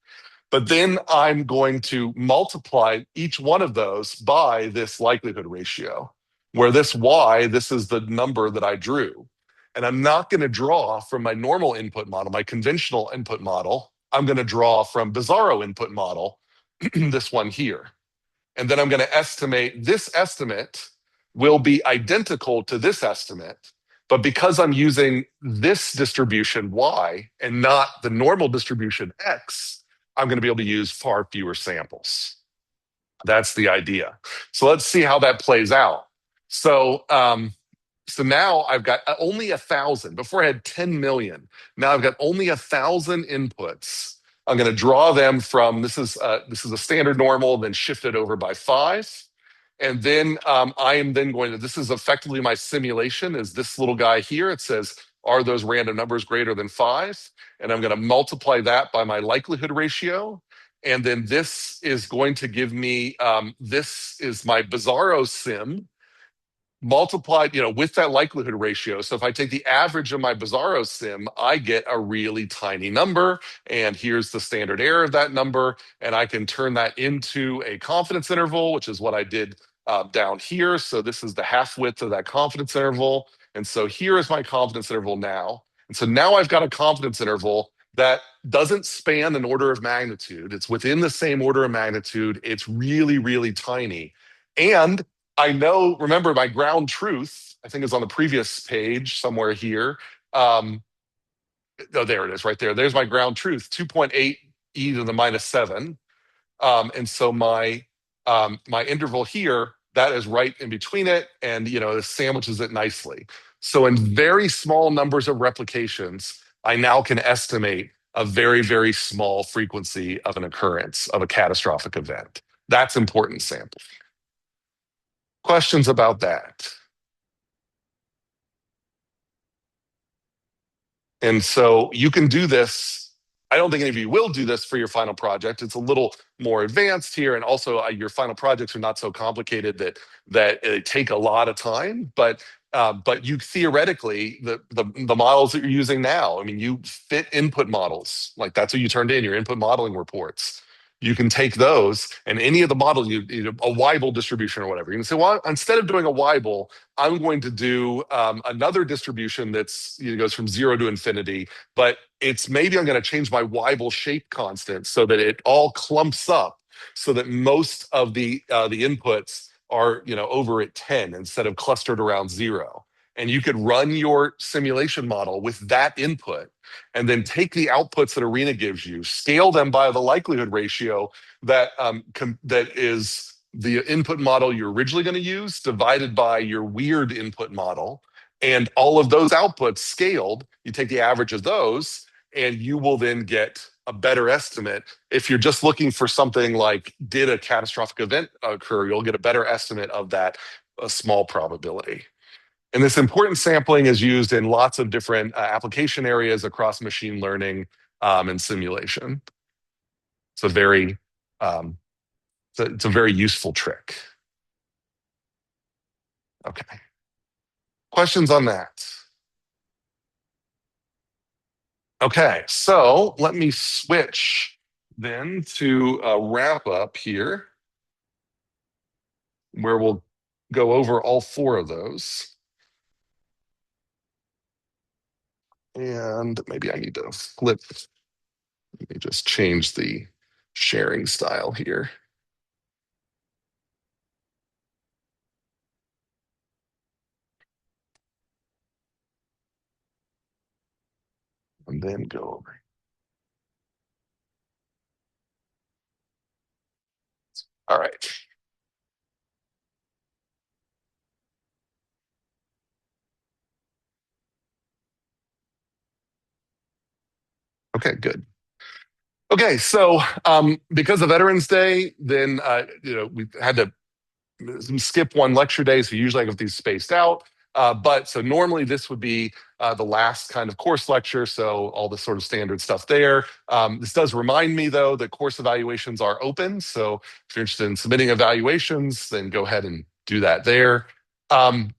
But then I'm going to multiply each one of those by this likelihood ratio, where this y, this is the number that I drew. And I'm not going to draw from my normal input model, my conventional input model. I'm going to draw from Bizarro input model, this one here. And then I'm going to estimate, this estimate will be identical to this estimate. But because I'm using this distribution y and not the normal distribution x, I'm going to be able to use far fewer samples. That's the idea. So let's see how that plays out. So now I've got only 1,000. Before I had 10 million. Now I've got only 1,000 inputs. I'm going to draw them from this is a standard normal, then shift it over by 5. And then I am then going to, this is effectively my simulation, is this little guy here. It says, are those random numbers greater than 5? And I'm going to multiply that by my likelihood ratio. And then this is going to give me, this is my Bizarro sim multiplied, with that likelihood ratio. So if I take the average of my Bizarro sim, I get a really tiny number. And here's the standard error of that number. And I can turn that into a confidence interval, which is what I did down here. So this is the half width of that confidence interval. And so here is my confidence interval now. And so now I've got a confidence interval that doesn't span an order of magnitude. It's within the same order of magnitude. It's really, really tiny. And I know, remember my ground truth, I think is on the previous page somewhere here. Oh, there it is right there. There's my ground truth, 2.8 e to the minus 7. And so my interval here, that is right in between it, and it sandwiches it nicely. So in very small numbers of replications, I now can estimate a very, very small frequency of an occurrence of a catastrophic event. That's important sample. Questions about that? And so you can do this. I don't think any of you will do this for your final project. It's a little more advanced here, and also your final projects are not so complicated that it take a lot of time. But you theoretically the models that you're using now. I mean, you fit input models, like that's what you turned in your input modeling reports. You can take those and any of the models, a Weibull distribution or whatever. You can say, well, instead of doing a Weibull, I'm going to do another distribution that's goes from 0 to infinity, but it's maybe I'm going to change my Weibull shape constant so that it all clumps up, so that most of the inputs are over at 10 instead of clustered around 0. And you could run your simulation model with that input and then take the outputs that Arena gives you, scale them by the likelihood ratio that that is the input model you're originally going to use divided by your weird input model, and all of those outputs scaled. You take the average of those, and you will then get a better estimate. If you're just looking for something like, did a catastrophic event occur, you'll get a better estimate of that, a small probability. And this important sampling is used in lots of different application areas across machine learning and simulation. It's a very it's a very useful trick. Okay. Questions on that? Okay, so let me switch then to a wrap up here, where we'll go over all 4 of those. And maybe I need to flip. Let me just change the sharing style here. And then go over. All right. Okay, good. Okay, so because of Veterans Day, then we had to skip one lecture day, so usually I get these spaced out. But so normally this would be the last kind of course lecture, so all the sort of standard stuff there. This does remind me, though, that course evaluations are open. So if you're interested in submitting evaluations, then go ahead and do that there. Um,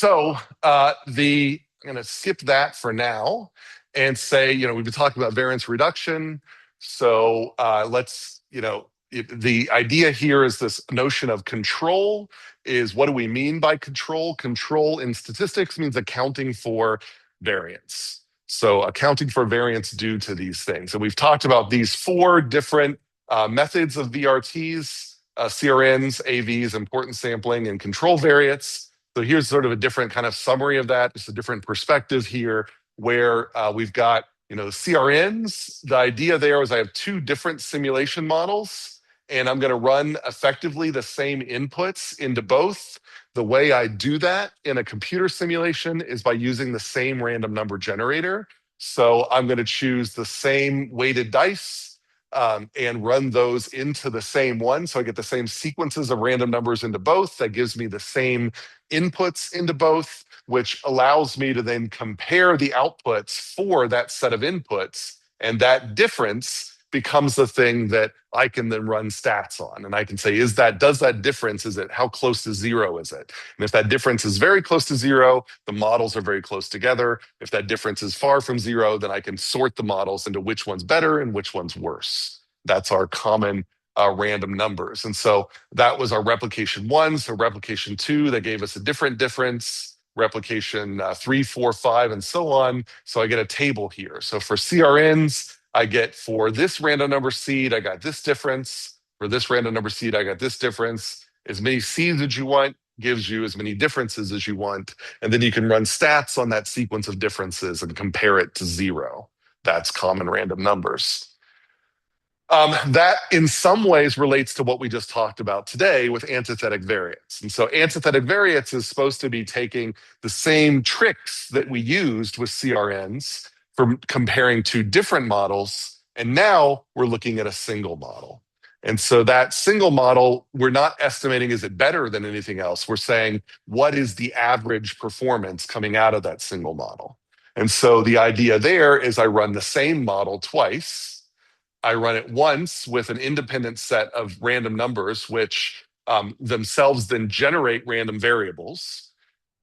I'm going to skip that for now and say, we've been talking about variance reduction. So the idea here is this notion of control is what do we mean by control? Control in statistics means accounting for variance. So accounting for variance due to these things. And we've talked about these four different methods of VRTs, CRNs, AVs, importance sampling, and control variates. So here's sort of a different kind of summary of that, just a different perspective here, where we've got CRNs. The idea there is I have two different simulation models, and I'm going to run effectively the same inputs into both. The way I do that in a computer simulation is by using the same random number generator. So I'm going to choose the same weighted dice and run those into the same one. So I get the same sequences of random numbers into both. That gives me the same inputs into both, which allows me to then compare the outputs for that set of inputs. And that difference becomes the thing that I can then run stats on. And I can say, does that difference, how close to zero is it? And if that difference is very close to zero, the models are very close together. If that difference is far from zero, then I can sort the models into which one's better and which one's worse. That's our common random numbers. And so that was our replication one. So replication two, that gave us a different difference. Replication 3, 4, 5, and so on. So I get a table here. So for CRNs, I get for this random number seed, I got this difference. For this random number seed, I got this difference. As many seeds as you want gives you as many differences as you want. And then you can run stats on that sequence of differences and compare it to zero. That's common random numbers. That in some ways relates to what we just talked about today with antithetic variates. And so antithetic variates is supposed to be taking the same tricks that we used with CRNs for comparing two different models. And now we're looking at a single model. And so that single model, we're not estimating is it better than anything else. We're saying, what is the average performance coming out of that single model? And so the idea there is I run the same model twice. I run it once with an independent set of random numbers, which themselves then generate random variables.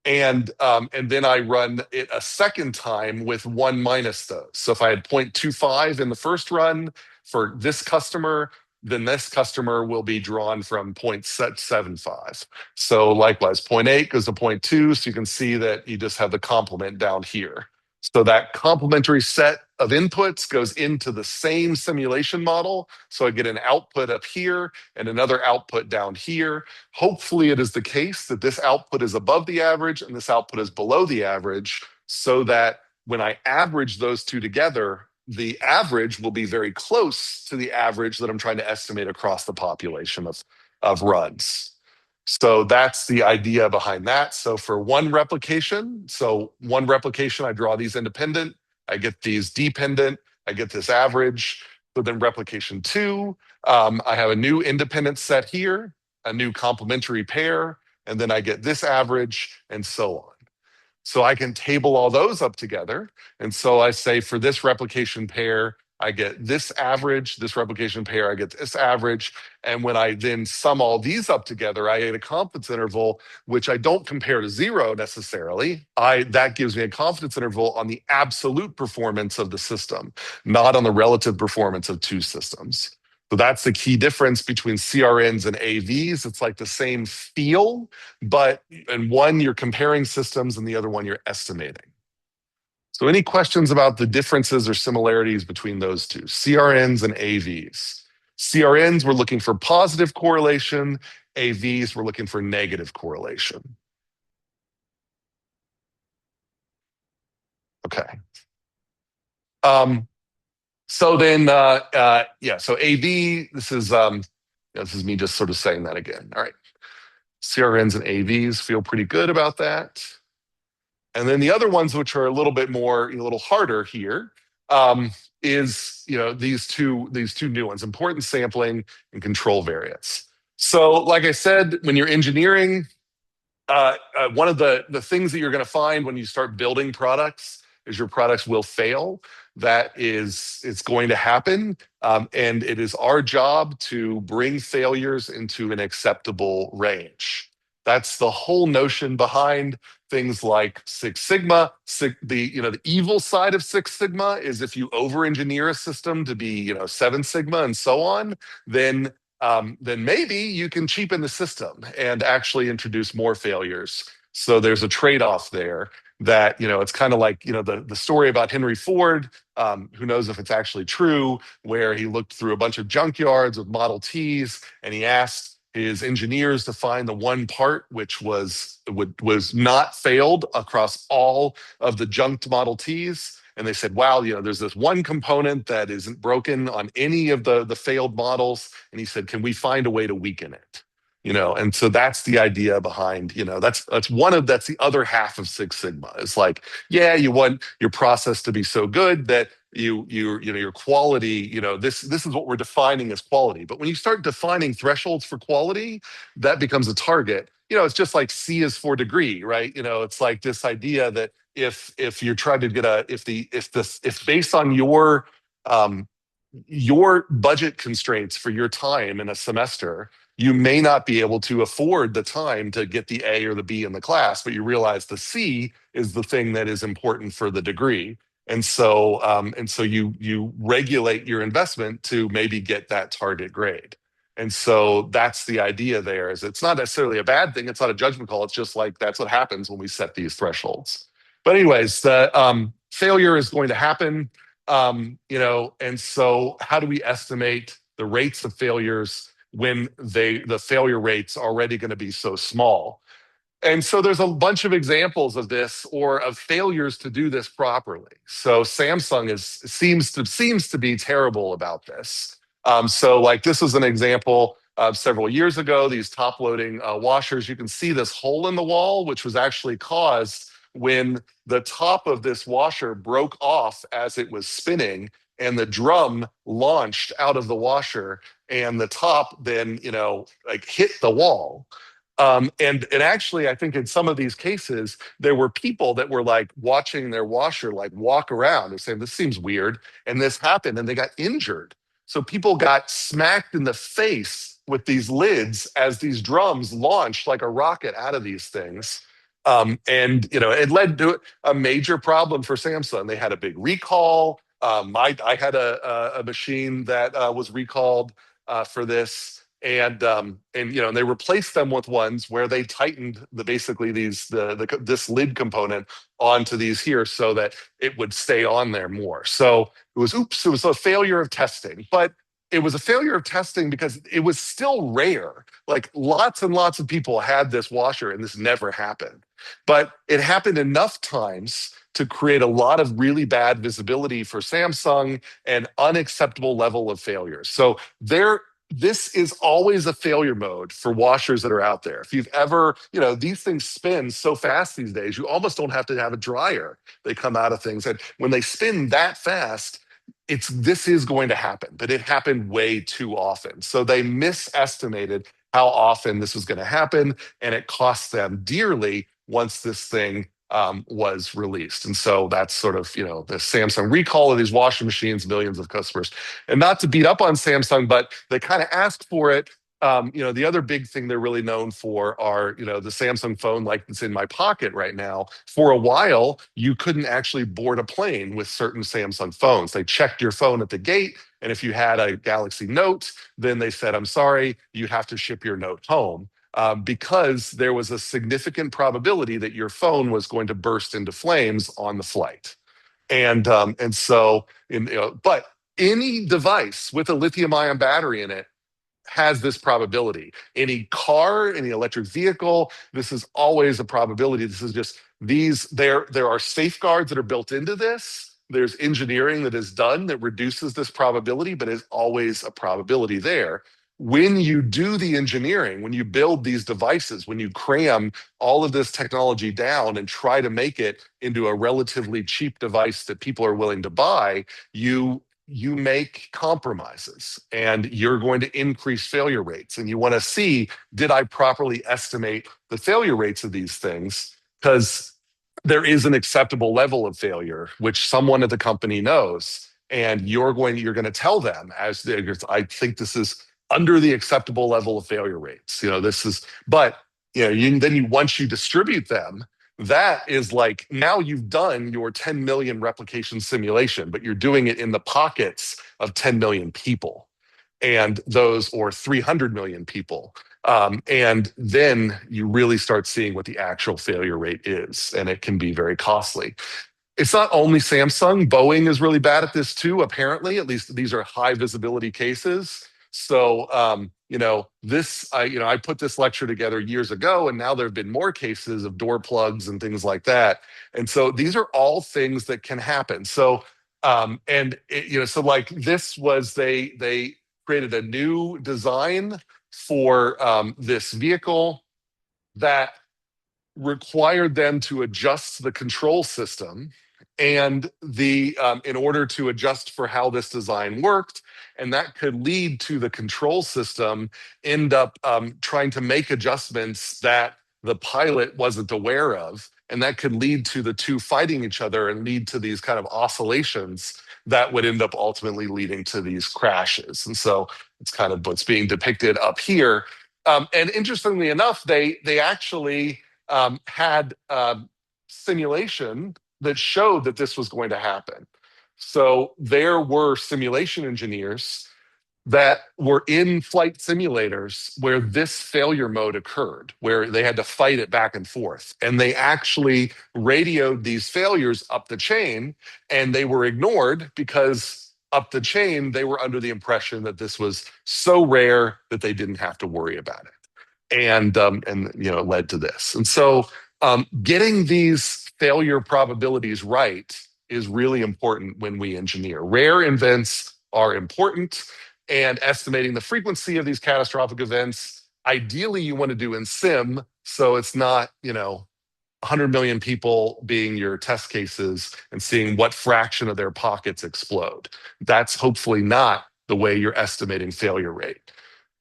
And then I run it a second time with one minus those. So if I had 0.25 in the first run for this customer, then this customer will be drawn from 0.75. So likewise, 0.8 goes to 0.2. So you can see that you just have the complement down here. So that complementary set of inputs goes into the same simulation model. So I get an output up here and another output down here. Hopefully it is the case that this output is above the average and this output is below the average, so that when I average those two together, the average will be very close to the average that I'm trying to estimate across the population of runs. So that's the idea behind that. So for one replication, I draw these independent, I get these dependent, I get this average. So then replication two, I have a new independent set here, a new complementary pair, and then I get this average and so on. So I can table all those up together. And so I say for this replication pair, I get this average, this replication pair, I get this average. And when I then sum all these up together, I get a confidence interval, which I don't compare to zero necessarily. That gives me a confidence interval on the absolute performance of the system, not on the relative performance of two systems. So that's the key difference between CRNs and AVs. It's like the same feel, but in one you're comparing systems and the other one you're estimating. So any questions about the differences or similarities between those two, CRNs and AVs? CRNs, we're looking for positive correlation. AVs, we're looking for negative correlation. Okay. So then, so AV, this is This is me just sort of saying that again. All right. CRNs and AVs feel pretty good about that. And then the other ones, which are a little bit more, a little harder here, is these two new ones: importance sampling and control variates. So, like I said, when you're engineering, one of the things that you're going to find when you start building products is your products will fail. That is, it's going to happen, and it is our job to bring failures into an acceptable range. That's the whole notion behind things like Six Sigma. The evil side of Six Sigma is if you over-engineer a system to be Seven Sigma and so on, then maybe you can cheapen the system and actually introduce more failures. So there's a trade-off there that, it's kind of like, the story about Henry Ford, who knows if it's actually true, where he looked through a bunch of junkyards with Model Ts and he asked his engineers to find the one part which was not failed across all of the junked Model Ts. And they said, wow, there's this one component that isn't broken on any of the failed models. And he said, can we find a way to weaken it? And so that's the idea behind, that's the other half of Six Sigma. It's like, yeah, you want your process to be so good that your quality, this is what we're defining as quality. But when you start defining thresholds for quality, that becomes a target. It's just like C is for degree, right? It's like this idea that if you're trying to get if based on your budget constraints for your time in a semester, you may not be able to afford the time to get the A or the B in the class, but you realize the C is the thing that is important for the degree. And so you regulate your investment to maybe get that target grade. And so that's the idea there, is it's not necessarily a bad thing. It's not a judgment call. It's just like that's what happens when we set these thresholds. But anyways, the failure is going to happen. And so how do we estimate the rates of failures when the failure rate's already going to be so small? And so there's a bunch of examples of this, or of failures to do this properly. So Samsung seems to be terrible about this. So like this is an example of several years ago, these top loading washers. You can see this hole in the wall, which was actually caused when the top of this washer broke off as it was spinning, and the drum launched out of the washer, and the top then like hit the wall. And actually, I think in some of these cases, there were people that were like watching their washer like walk around and saying, this seems weird. And this happened and they got injured. So people got smacked in the face with these lids as these drums launched like a rocket out of these things. And it led to a major problem for Samsung. They had a big recall. I had a machine that was recalled for this. And they replaced them with ones where they tightened basically this lid component onto these here so that it would stay on there more. So it was a failure of testing, but it was a failure of testing because it was still rare. Like lots and lots of people had this washer and this never happened. But it happened enough times to create a lot of really bad visibility for Samsung and unacceptable level of failures. So this is always a failure mode for washers that are out there. If you've ever, these things spin so fast these days, you almost don't have to have a dryer. They come out of things. And when they spin that fast, this is going to happen, but it happened way too often. So they misestimated how often this was going to happen, and it cost them dearly once this thing was released. And so that's sort of, the Samsung recall of these washing machines, millions of customers. And not to beat up on Samsung, but they kind of asked for it. The other big thing they're really known for are, the Samsung phone like it's in my pocket right now. For a while, you couldn't actually board a plane with certain Samsung phones. They checked your phone at the gate, and if you had a Galaxy Note, then they said, I'm sorry, you have to ship your Note home. Because there was a significant probability that your phone was going to burst into flames on the flight. But any device with a lithium-ion battery in it has this probability. Any car, any electric vehicle, this is always a probability. This is just there are safeguards that are built into this. There's engineering that is done that reduces this probability, but is always a probability there. when you do the engineering, when you build these devices, when you cram all of this technology down and try to make it into a relatively cheap device that people are willing to buy, you make compromises and you're going to increase failure rates. And you want to see, did I properly estimate the failure rates of these things? Because there is an acceptable level of failure, which someone at the company knows. And you're going to tell them I think this is under the acceptable level of failure rates. This is, but once you distribute them, that is like, now you've done your 10 million replication simulation, but you're doing it in the pockets of 10 million people or 300 million people. And then you really start seeing what the actual failure rate is, and it can be very costly. It's not only Samsung. Boeing is really bad at this too, apparently. At least these are high visibility cases. So, I put this lecture together years ago, and now there have been more cases of door plugs and things like that. And so these are all things that can happen. So, like this was, they created a new design for this vehicle that required them to adjust the control system and in order to adjust for how this design worked, and that could lead to the control system end up trying to make adjustments that the pilot wasn't aware of, and that could lead to the two fighting each other and lead to these kind of oscillations that would end up ultimately leading to these crashes. And so it's kind of what's being depicted up here. And interestingly enough, they actually had simulation that showed that this was going to happen. So there were simulation engineers that were in flight simulators where this failure mode occurred, where they had to fight it back and forth. And they actually radioed these failures up the chain, and they were ignored because up the chain, they were under the impression that this was so rare that they didn't have to worry about it. And it led to this. And so getting these failure probabilities right is really important when we engineer. Rare events are important, and estimating the frequency of these catastrophic events, ideally you want to do in sim, so it's not 100 million people being your test cases and seeing what fraction of their pockets explode. That's hopefully not the way you're estimating failure rate.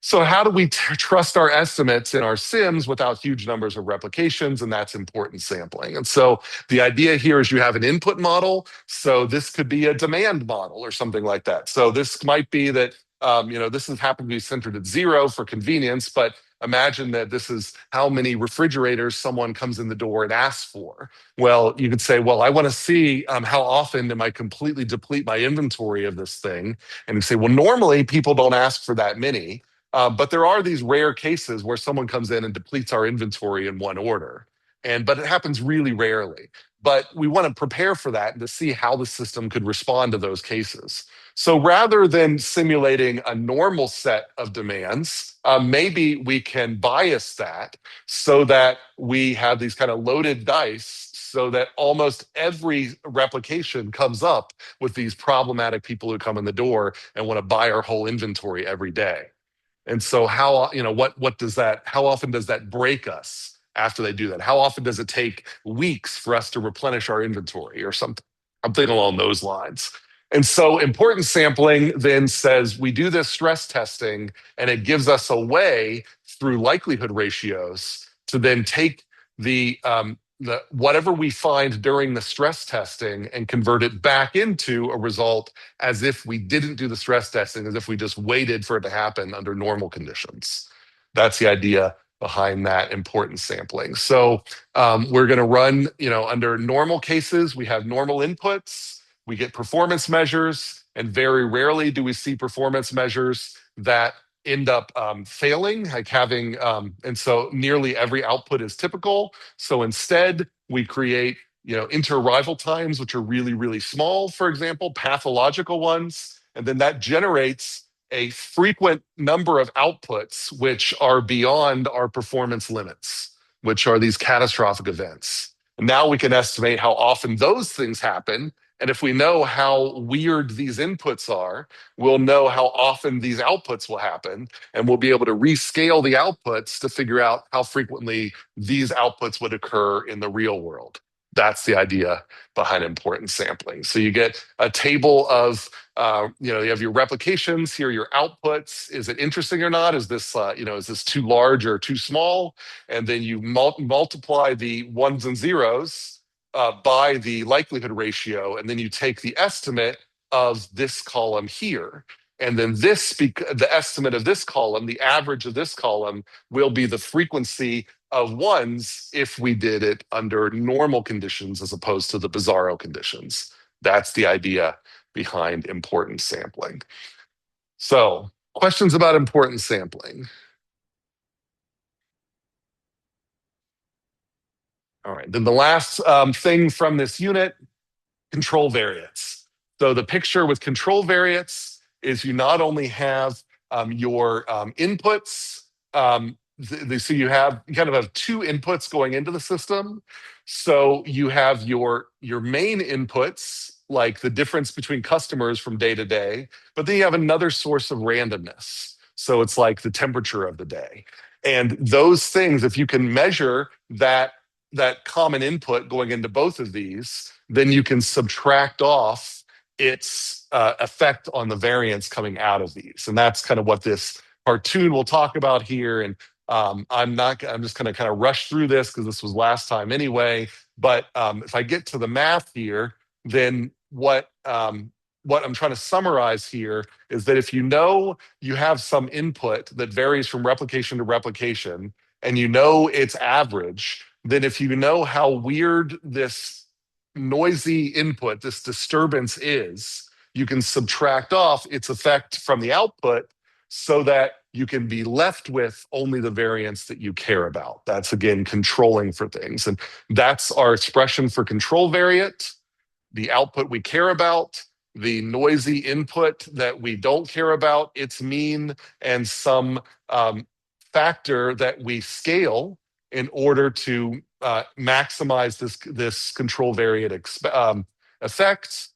So how do we trust our estimates in our sims without huge numbers of replications? And that's important sampling. And so the idea here is you have an input model. So this could be a demand model or something like that. So this might be that, this has happened to be centered at 0 for convenience, but imagine that this is how many refrigerators someone comes in the door and asks for. Well, you could say, well, I want to see how often am I completely deplete my inventory of this thing? And you say, well, normally people don't ask for that many. But there are these rare cases where someone comes in and depletes our inventory in one order. But it happens really rarely. But we want to prepare for that and to see how the system could respond to those cases. So rather than simulating a normal set of demands, maybe we can bias that so that we have these kind of loaded dice so that almost every replication comes up with these problematic people who come in the door and want to buy our whole inventory every day. And so how often does that break us after they do that? How often does it take weeks for us to replenish our inventory or something? I'm thinking along those lines. And so importance sampling then says we do this stress testing, and it gives us a way through likelihood ratios to then take the whatever we find during the stress testing and convert it back into a result as if we didn't do the stress testing, as if we just waited for it to happen under normal conditions. That's the idea behind that importance sampling. So we're going to run, under normal cases, we have normal inputs, we get performance measures, and very rarely do we see performance measures that end up failing, like having, and so nearly every output is typical. So instead, we create, inter-arrival times, which are really, really small, for example, pathological ones. And then that generates a frequent number of outputs, which are beyond our performance limits, which are these catastrophic events. And now we can estimate how often those things happen. And if we know how weird these inputs are, we'll know how often these outputs will happen. And we'll be able to rescale the outputs to figure out how frequently these outputs would occur in the real world. That's the idea behind importance sampling. So you get a table of, you have your replications, here are your outputs. Is it interesting or not? Is this, is this too large or too small? And then you multiply the ones and zeros by the likelihood ratio, and then you take the estimate of this column here. And then the estimate of this column, the average of this column, will be the frequency of ones if we did it under normal conditions as opposed to the bizarro conditions. That's the idea behind importance sampling. So, questions about importance sampling? All right, then the last thing from this unit, control variates. So the picture with control variates is you not only have your inputs, so you kind of have two inputs going into the system. So you have your main inputs, like the difference between customers from day to day, but then you have another source of randomness. So it's like the temperature of the day. And those things, if you can measure that common input going into both of these, then you can subtract off its effect on the variance coming out of these. And that's kind of what this cartoon will talk about here. And I'm just going to kind of rush through this because this was last time anyway. But if I get to the math here, then what I'm trying to summarize here is that if you know you have some input that varies from replication to replication, and you know its average, then if you know how weird this noisy input, this disturbance is, you can subtract off its effect from the output so that you can be left with only the variance that you care about. That's, again, controlling for things. And that's our expression for control variate, the output we care about, the noisy input that we don't care about, its mean, and some factor that we scale in order to maximize this control variate effect.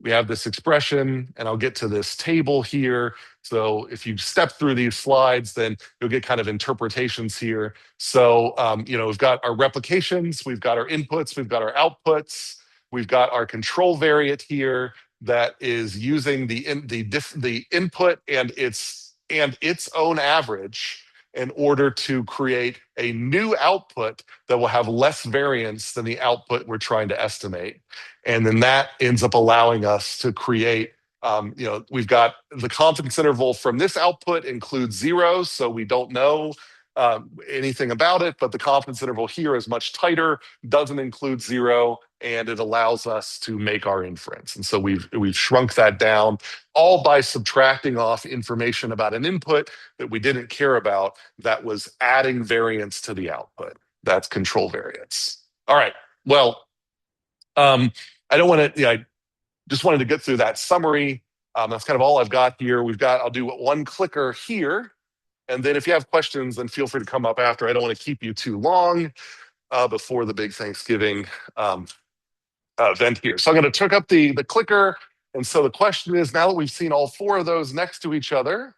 We have this expression, and I'll get to this table here. So if you step through these slides, then you'll get kind of interpretations here. So, we've got our replications, we've got our inputs, we've got our outputs, we've got our control variate here that is using the input and its own average in order to create a new output that will have less variance than the output we're trying to estimate. And then that ends up allowing us to create, we've got the confidence interval from this output includes zeros, so we don't know anything about it, but the confidence interval here is much tighter, doesn't include zero, and it allows us to make our inference. And so we've shrunk that down, all by subtracting off information about an input that we didn't care about that was adding variance to the output. That's control variates. All right. Well, I don't want to, I just wanted to get through that summary. That's kind of all I've got here. I'll do one clicker here. And then if you have questions, then feel free to come up after. I don't want to keep you too long before the big Thanksgiving event here. So I'm going to turn up the clicker. And so the question is, now that we've seen all four of those next to each other,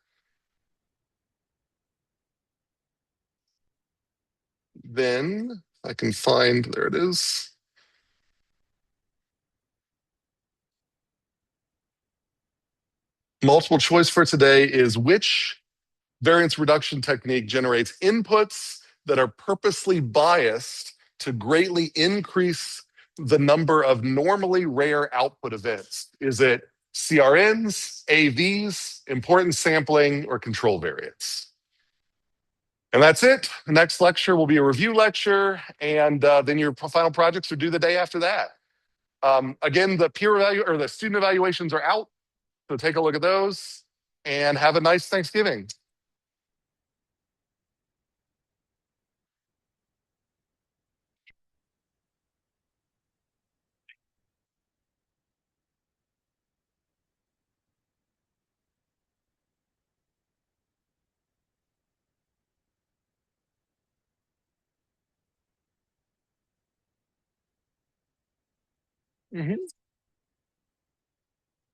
then I can find, there it is. Multiple choice for today is which variance reduction technique generates inputs that are purposely biased to greatly increase the number of normally rare output events? Is it CRNs, AVs, importance sampling, or control variates? And that's it. The next lecture will be a review lecture, and then your final projects are due the day after that. Again, the peer evalu or the student evaluations are out, so take a look at those, and have a nice Thanksgiving. Mhm.